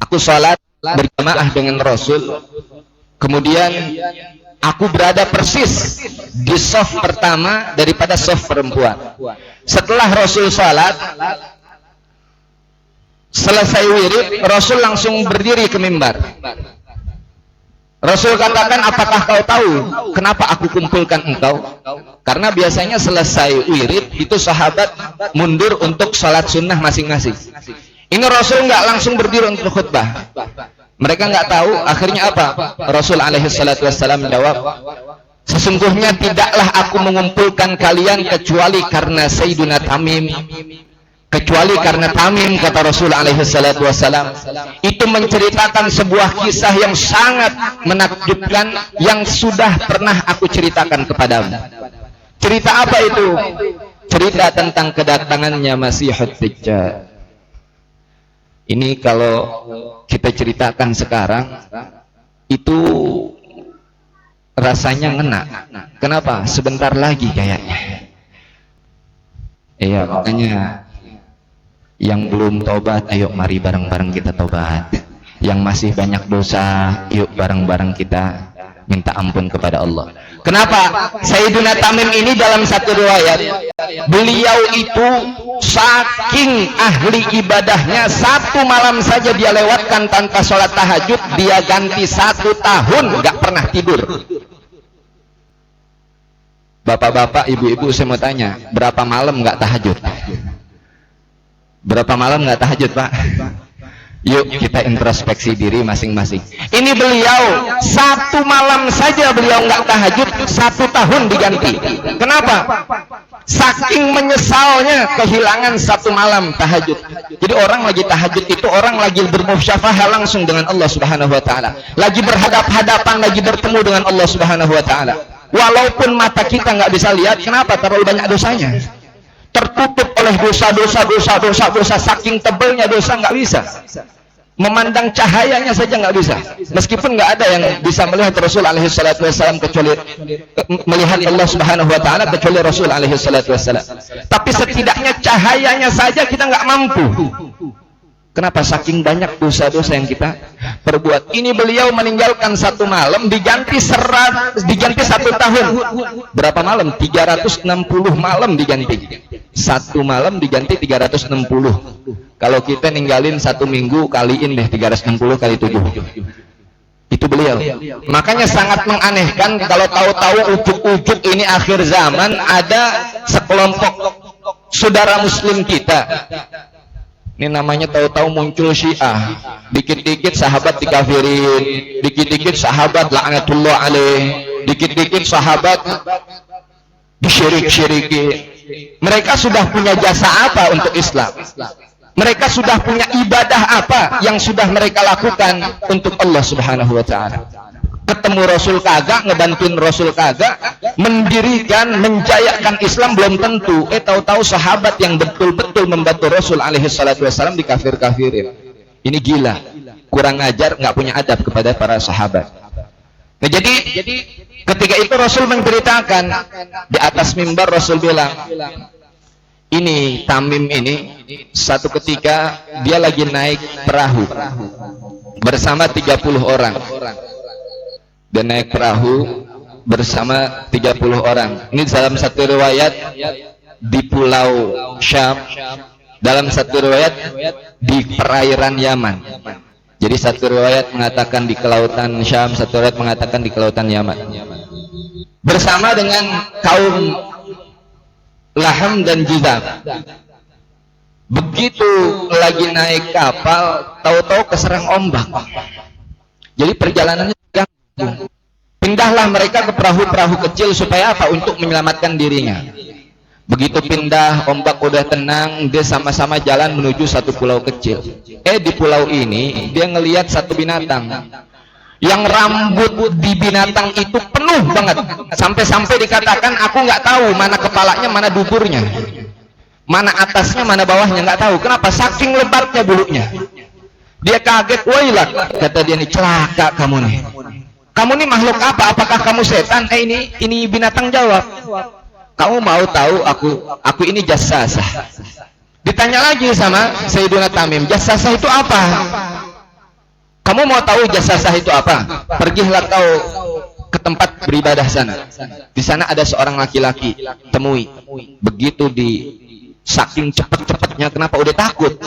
aku salat berjamaah dengan Rasul, kemudian aku berada persis di shaf pertama daripada shaf perempuan. Setelah Rasul salat selesai wirid, Rasul langsung berdiri ke mimbar. Rasul katakan, apakah kau tahu kenapa aku kumpulkan engkau? Karena biasanya selesai wirid itu sahabat mundur untuk salat sunnah masing-masing. Ini Rasul nggak langsung berdiri untuk khutbah. Mereka nggak tahu, akhirnya apa? Rasul alaihi salatu wassalam menjawab, sesungguhnya tidaklah aku mengumpulkan kalian kecuali karena Sayyiduna Tamim. Kecuali karena Tamim, kata Rasul alaihi salatu wassalam, itu menceritakan sebuah kisah yang sangat menakjubkan yang sudah pernah aku ceritakan kepadamu. Cerita apa itu? Cerita tentang kedatangannya Masihud Dajjal. Ini kalau kita ceritakan sekarang itu rasanya ngena. Kenapa? Sebentar lagi kayaknya. Iya, makanya yang belum tobat, ayo mari bareng-bareng kita tobat. yang masih banyak dosa, yuk bareng-bareng kita minta ampun kepada Allah. Kenapa? Sayyiduna Tamim ini dalam satu riwayat, beliau itu saking ahli ibadahnya, satu malam saja dia lewatkan tanpa sholat tahajud, dia ganti 1 tahun gak pernah tidur. Bapak-bapak, ibu-ibu, saya mau tanya, berapa malam gak tahajud? Berapa malam gak tahajud, Pak? Yuk kita introspeksi diri masing-masing. Ini beliau 1 malam saja beliau nggak tahajud, 1 tahun diganti. Kenapa? Saking menyesalnya kehilangan 1 malam tahajud. Jadi orang lagi tahajud itu orang lagi bermusyafahah langsung dengan Allah Subhanahu Wa Taala, lagi berhadap-hadapan, lagi bertemu dengan Allah Subhanahu Wa Taala. Walaupun mata kita nggak bisa lihat, kenapa? Terlalu banyak dosanya, tertutup oleh dosa, saking tebalnya dosa nggak bisa. Memandang cahayanya saja nggak bisa, meskipun nggak ada yang bisa melihat Rasul alaihi salatu wassalam kecuali melihat Allah Subhanahu Wa Taala kecuali Rasul alaihi salatu wassalam. Tapi setidaknya cahayanya saja kita nggak mampu. Kenapa? Saking banyak dosa-dosa yang kita perbuat. Ini beliau meninggalkan 1 malam diganti 1 tahun. Berapa malam? 360 malam diganti. 1 malam diganti 360. Kalau kita ninggalin 1 minggu, kaliin deh 360 kali 7. Itu beliau. Makanya sangat menganehkan kalau tahu-tahu ujuk-ujuk ini akhir zaman ada sekelompok saudara muslim kita. Ini namanya tahu-tahu muncul Syiah. Dikit-dikit sahabat dikafirin, dikit-dikit sahabat laknatullah alaih, dikit-dikit sahabat disyirik-syiriki. Mereka sudah punya jasa apa untuk Islam? Mereka sudah punya ibadah apa yang sudah mereka lakukan untuk Allah Subhanahu Wa Taala? Ketemu Rasul kagak, ngebantuin Rasul kagak, mendirikan, menjayakan Islam belum tentu. Tahu-tahu sahabat yang betul-betul membantu Rasul alaihi salatu wassalam dikafir-kafirin. Ini gila, kurang ajar, nggak punya adab kepada para sahabat. Nah, jadi ketika itu Rasul menceritakan di atas mimbar, Rasul bilang, ini Tamim ini satu ketika dia lagi naik perahu bersama 30 orang. Dan naik perahu bersama 30 orang. Ini dalam satu riwayat di Pulau Syam, dalam satu riwayat di perairan Yaman. Jadi satu riwayat mengatakan di kelautan Syam, satu riwayat mengatakan di kelautan Yaman. Bersama dengan kaum Laham dan Juzam. Begitu lagi naik kapal, tahu-tahu keserang ombak. Jadi perjalanannya ganggu. Pindahlah mereka ke perahu-perahu kecil supaya apa? Untuk menyelamatkan dirinya. Begitu pindah, ombak udah tenang, dia sama-sama jalan menuju satu pulau kecil. Di pulau ini dia ngelihat satu binatang. Yang rambut di binatang itu penuh banget, sampai-sampai dikatakan aku nggak tahu mana kepalanya, mana duburnya, mana atasnya, mana bawahnya, nggak tahu. Kenapa? Saking lebatnya bulunya. Dia kaget, wailah, kata dia, nih celaka kamu nih. Kamu nih makhluk apa? Apakah kamu setan? Ini binatang jawab, kamu mau tahu aku ini jassasah. Ditanya lagi sama Sayyiduna Tamim, jassasah itu apa? Kamu mau tahu jassasah itu apa? Pergilah kau ke tempat beribadah sana. Di sana ada seorang laki-laki, temui. Begitu di saking cepet-cepetnya, kenapa? Udah takut.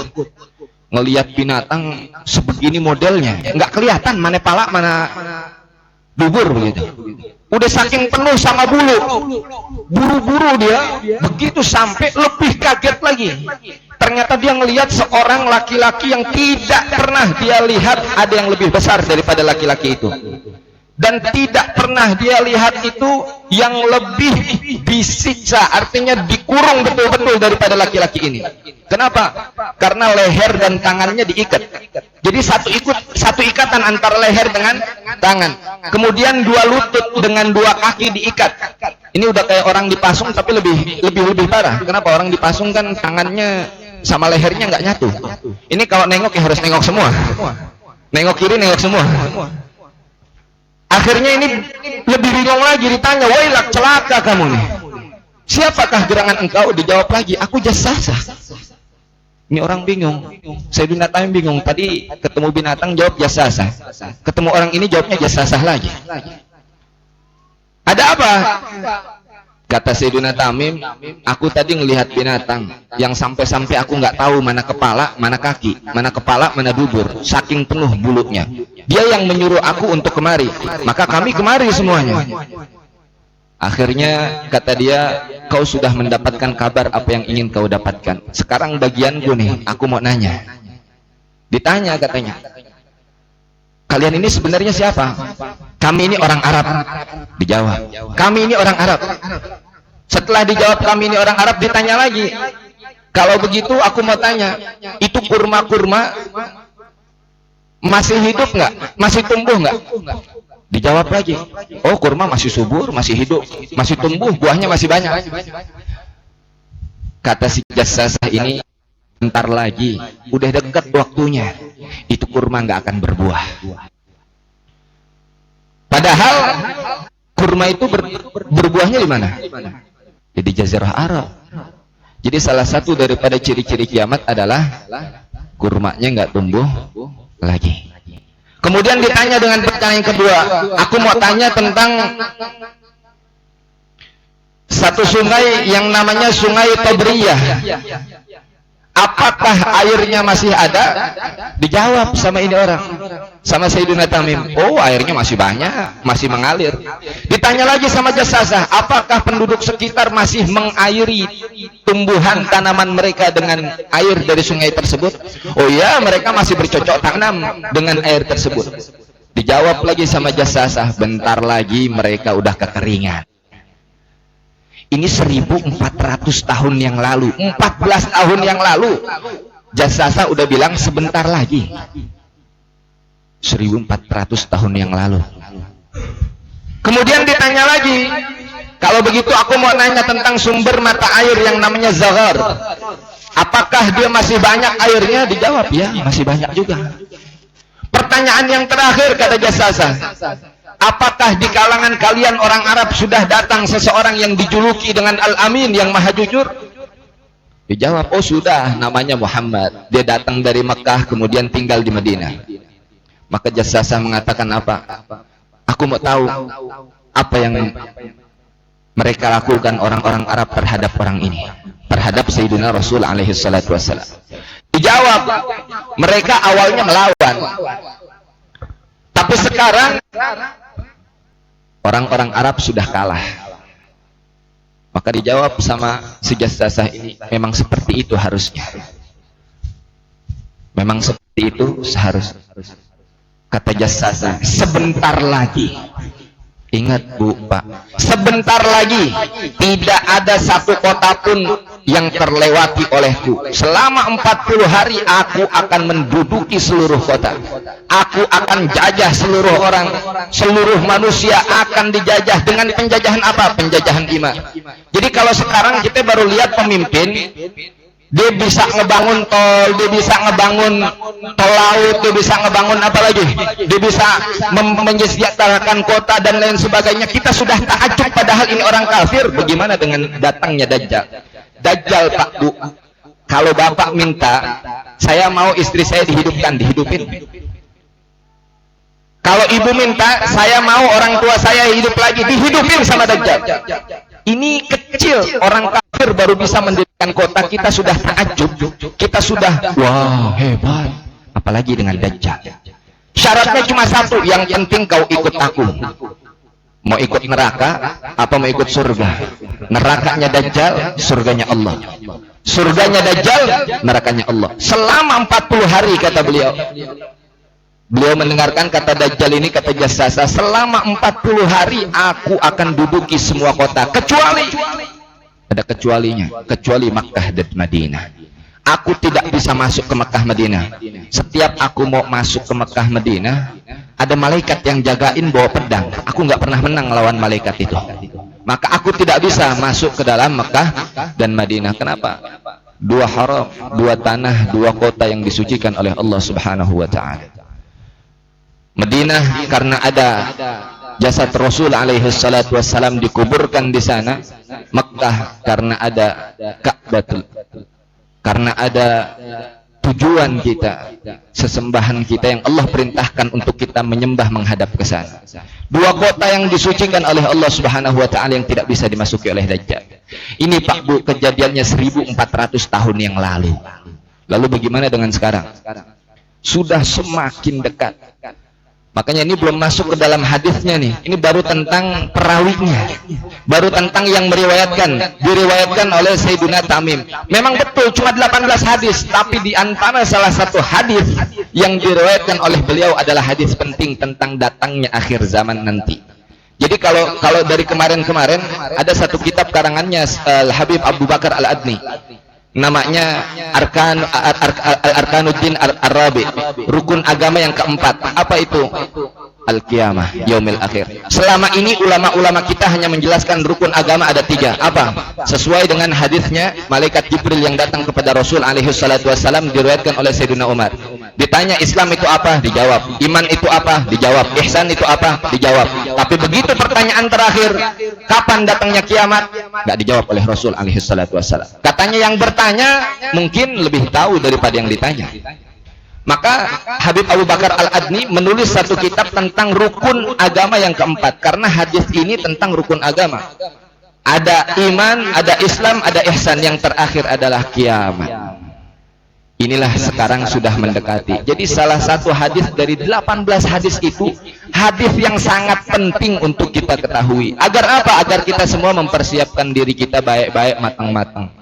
Ngelihat binatang sebegini modelnya, nggak kelihatan mana pala, mana dubur begitu. Udah saking penuh sama bulu, buru-buru dia. Begitu sampai lebih kaget lagi. Ternyata dia ngelihat seorang laki-laki yang tidak pernah dia lihat ada yang lebih besar daripada laki-laki itu. Dan tidak pernah dia lihat itu yang lebih disiksa, artinya dikurung betul-betul daripada laki-laki ini. Kenapa? Karena leher dan tangannya diikat. Jadi satu ikatan antara leher dengan tangan. Kemudian 2 lutut dengan 2 kaki diikat. Ini udah kayak orang dipasung tapi lebih parah. Kenapa? Orang dipasung kan tangannya sama lehernya nggak nyatu. Ini kalau nengok ya harus nengok semua. Nengok kiri, nengok semua. Akhirnya ini lebih bingung lagi, ditanya, wailak, celaka kamu nih. Siapakah gerangan engkau? Dijawab lagi, aku jassasah. Ini orang bingung. Sayyidina Tamim bingung. Tadi ketemu binatang jawab jasasah. Ketemu orang ini jawabnya jasasah lagi. Ada apa? Kata Sayyidina Tamim, aku tadi ngelihat binatang yang sampai-sampai aku nggak tahu mana kepala, mana kaki, mana kepala, mana dubur, saking penuh bulunya. Dia yang menyuruh aku untuk kemari, maka kami kemari semuanya. Akhirnya kata dia, kau sudah mendapatkan kabar apa yang ingin kau dapatkan. Sekarang bagianku nih, aku mau nanya. Ditanya katanya, kalian ini sebenarnya siapa? Kami ini orang Arab. Dijawab, kami ini orang Arab. Setelah dijawab kami ini orang Arab, ditanya lagi, kalau begitu aku mau tanya, itu kurma-kurma masih hidup nggak? Masih tumbuh nggak? Dijawab lagi, oh kurma masih subur, masih hidup, masih tumbuh, buahnya masih banyak. Kata si jasasah ini, bentar lagi, udah dekat waktunya, itu kurma nggak akan berbuah. Padahal kurma itu berbuahnya di mana? Di Jazirah Arab. Jadi salah satu daripada ciri-ciri kiamat adalah kurmanya nggak tumbuh lagi. Kemudian ditanya dengan pertanyaan kedua, aku mau tanya tentang satu sungai yang namanya Sungai Tabriyah. Apakah airnya masih ada? Dijawab sama ini orang, sama Sayyidina Tamim, oh airnya masih banyak, masih mengalir. Ditanya lagi sama jasasah, apakah penduduk sekitar masih mengairi tumbuhan tanaman mereka dengan air dari sungai tersebut? Oh iya, mereka masih bercocok tanam dengan air tersebut. Dijawab lagi sama jasasah, bentar lagi mereka udah kekeringan. Ini 1400 tahun yang lalu, 14 tahun yang lalu, jasasah udah bilang sebentar lagi. 1400 tahun yang lalu. Kemudian ditanya lagi, kalau begitu aku mau nanya tentang sumber mata air yang namanya Zaghar. Apakah dia masih banyak airnya? Dijawab, ya masih banyak juga. Pertanyaan yang terakhir kata jasasah, apakah di kalangan kalian orang Arab sudah datang seseorang yang dijuluki dengan Al-Amin, yang maha jujur? Dijawab, oh sudah, namanya Muhammad. Dia datang dari Mekah kemudian tinggal di Madinah. Maka jasasah mengatakan apa? Aku mau tahu apa yang mereka lakukan orang-orang Arab terhadap orang ini, terhadap Sayyidina Rasul alaihi salatu wassalam. Dijawab, mereka awalnya melawan, tapi sekarang orang-orang Arab sudah kalah. Maka dijawab sama si jasasah ini, memang seperti itu harusnya. Memang seperti itu seharusnya. Kata jasasah, sebentar lagi. Ingat Bu, Pak, sebentar lagi tidak ada satu kota pun yang terlewati olehku. Selama 40 hari aku akan menduduki seluruh kota. Aku akan jajah seluruh orang, seluruh manusia akan dijajah. Dengan penjajahan apa? Penjajahan iman. Jadi kalau sekarang kita baru lihat pemimpin, dia bisa ngebangun tol, dia bisa ngebangun tol laut, dia bisa ngebangun apa lagi? Dia bisa menyejahterakan kota dan lain sebagainya. Kita sudah takjub padahal ini orang kafir. Bagaimana dengan datangnya Dajjal? Dajjal, Pak Bu, kalau Bapak minta, saya mau istri saya dihidupkan, dihidupin. Kalau ibu minta, saya mau orang tua saya hidup lagi, dihidupin sama Dajjal. Ini kecil, orang kafir baru bisa mendirikan kota, kita sudah takjub, kita sudah wah hebat, apalagi dengan Dajjal. Syaratnya cuma satu, yang penting kau ikut aku. Mau ikut neraka apa mau ikut surga? Nerakanya Dajjal, surganya Allah. Surganya Dajjal, nerakanya Allah. Selama 40 hari kata beliau. Beliau mendengarkan kata Dajjal ini, kata jasasah, selama 40 hari aku akan duduki semua kota, kecuali, ada kecualinya, kecuali Makkah dan Madinah. Aku tidak bisa masuk ke Makkah Madinah. Setiap aku mau masuk ke Makkah Madinah, ada malaikat yang jagain bawa pedang. Aku nggak pernah menang lawan malaikat itu. Maka aku tidak bisa masuk ke dalam Makkah dan Madinah. Kenapa? Dua haram, dua tanah, dua kota yang disucikan oleh Allah Subhanahu wa ta'ala. Madinah karena ada jasad Rasul alaihi salatu wassalam dikuburkan di sana. Makkah karena ada karena ada tujuan kita, sesembahan kita yang Allah perintahkan untuk kita menyembah menghadap ke sana. Dua kota yang disucikan oleh Allah Subhanahu wa taala yang tidak bisa dimasuki oleh Dajjal. Ini Pak Bu, kejadiannya 1400 tahun yang lalu. Lalu bagaimana dengan sekarang? Sudah semakin dekat. Makanya ini belum masuk ke dalam hadisnya nih. Ini baru tentang perawinya. Baru tentang yang diriwayatkan oleh Sayyidina Tamim. Memang betul cuma 18 hadis, tapi di antara salah satu hadis yang diriwayatkan oleh beliau adalah hadis penting tentang datangnya akhir zaman nanti. Jadi kalau dari kemarin-kemarin ada satu kitab karangannya Habib Abu Bakar Al-Adni. Namanya Arkanuddin Ar-Rabi, rukun agama yang keempat. Apa itu? Al-Qiyamah, Yaumil Akhir. Selama ini ulama-ulama kita hanya menjelaskan rukun agama ada 3. Apa? Sesuai dengan hadisnya malaikat Jibril yang datang kepada Rasul alaihi salatu wassalam, diriwayatkan oleh Sayyidina Umar. Ditanya Islam itu apa? Dijawab. Iman itu apa? Dijawab. Ihsan itu apa? Dijawab. Tapi begitu pertanyaan terakhir, kapan datangnya kiamat? Enggak dijawab oleh Rasul alaihi salatu wassalam. Katanya yang bertanya mungkin lebih tahu daripada yang ditanya. Maka Habib Abu Bakar Al-Adni menulis satu kitab tentang rukun agama yang keempat, karena hadis ini tentang rukun agama. Ada iman, ada Islam, ada ihsan, yang terakhir adalah kiamat. Inilah sekarang sudah mendekati. Jadi salah satu hadis dari 18 hadis itu hadis yang sangat penting untuk kita ketahui. Agar apa? Agar kita semua mempersiapkan diri kita baik-baik, matang-matang.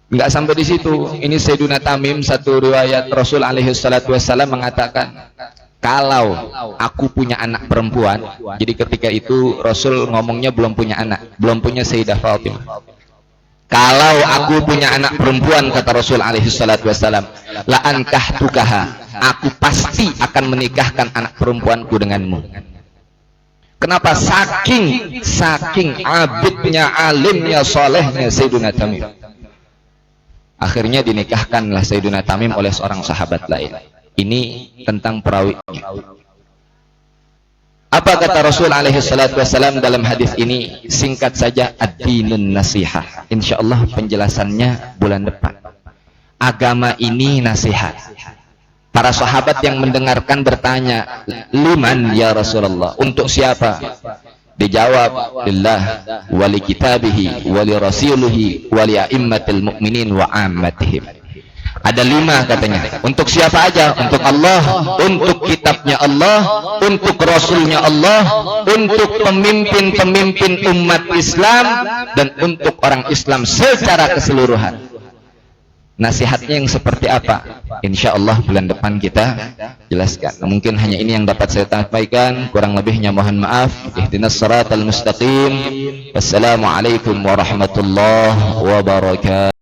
Enggak sampai di situ. Ini Sayyidina Tamim, satu riwayat Rasul alaihi salatu wassalam mengatakan, kalau aku punya anak perempuan, jadi ketika itu Rasul ngomongnya belum punya anak, belum punya Sayyidah Fatimah. Kalau aku punya anak perempuan, kata Rasul alaihi salatu wassalam, la ankahtukaha, aku pasti akan menikahkan anak perempuanku denganmu. Kenapa? Saking abidnya, alimnya, solehnya Sayyidina Tamim. Akhirnya dinikahkanlah Sayyidina Tamim oleh seorang sahabat lain. Ini tentang perawinya. Apa kata Rasul alaihi salatu wassalam dalam hadis ini? Singkat saja, ad-dinun nasihah. Insyaallah penjelasannya bulan depan. Agama ini nasihat. Para sahabat yang mendengarkan bertanya, liman ya Rasulullah? Untuk siapa? Dijawab, lillah wali kitabihi wali rasulihi wali a'immatil mu'minin wa ammatihim. Ada 5 katanya. Untuk siapa aja? Untuk Allah, untuk kitabnya Allah, untuk rasulnya Allah, untuk pemimpin-pemimpin umat Islam, dan untuk orang Islam secara keseluruhan. Nasihatnya yang seperti apa? Insya Allah bulan depan kita jelaskan. Mungkin hanya ini yang dapat saya sampaikan. Kurang lebihnya mohon maaf. Ihdinas siratal mustaqim. Wassalamualaikum warahmatullahi wabarakatuh.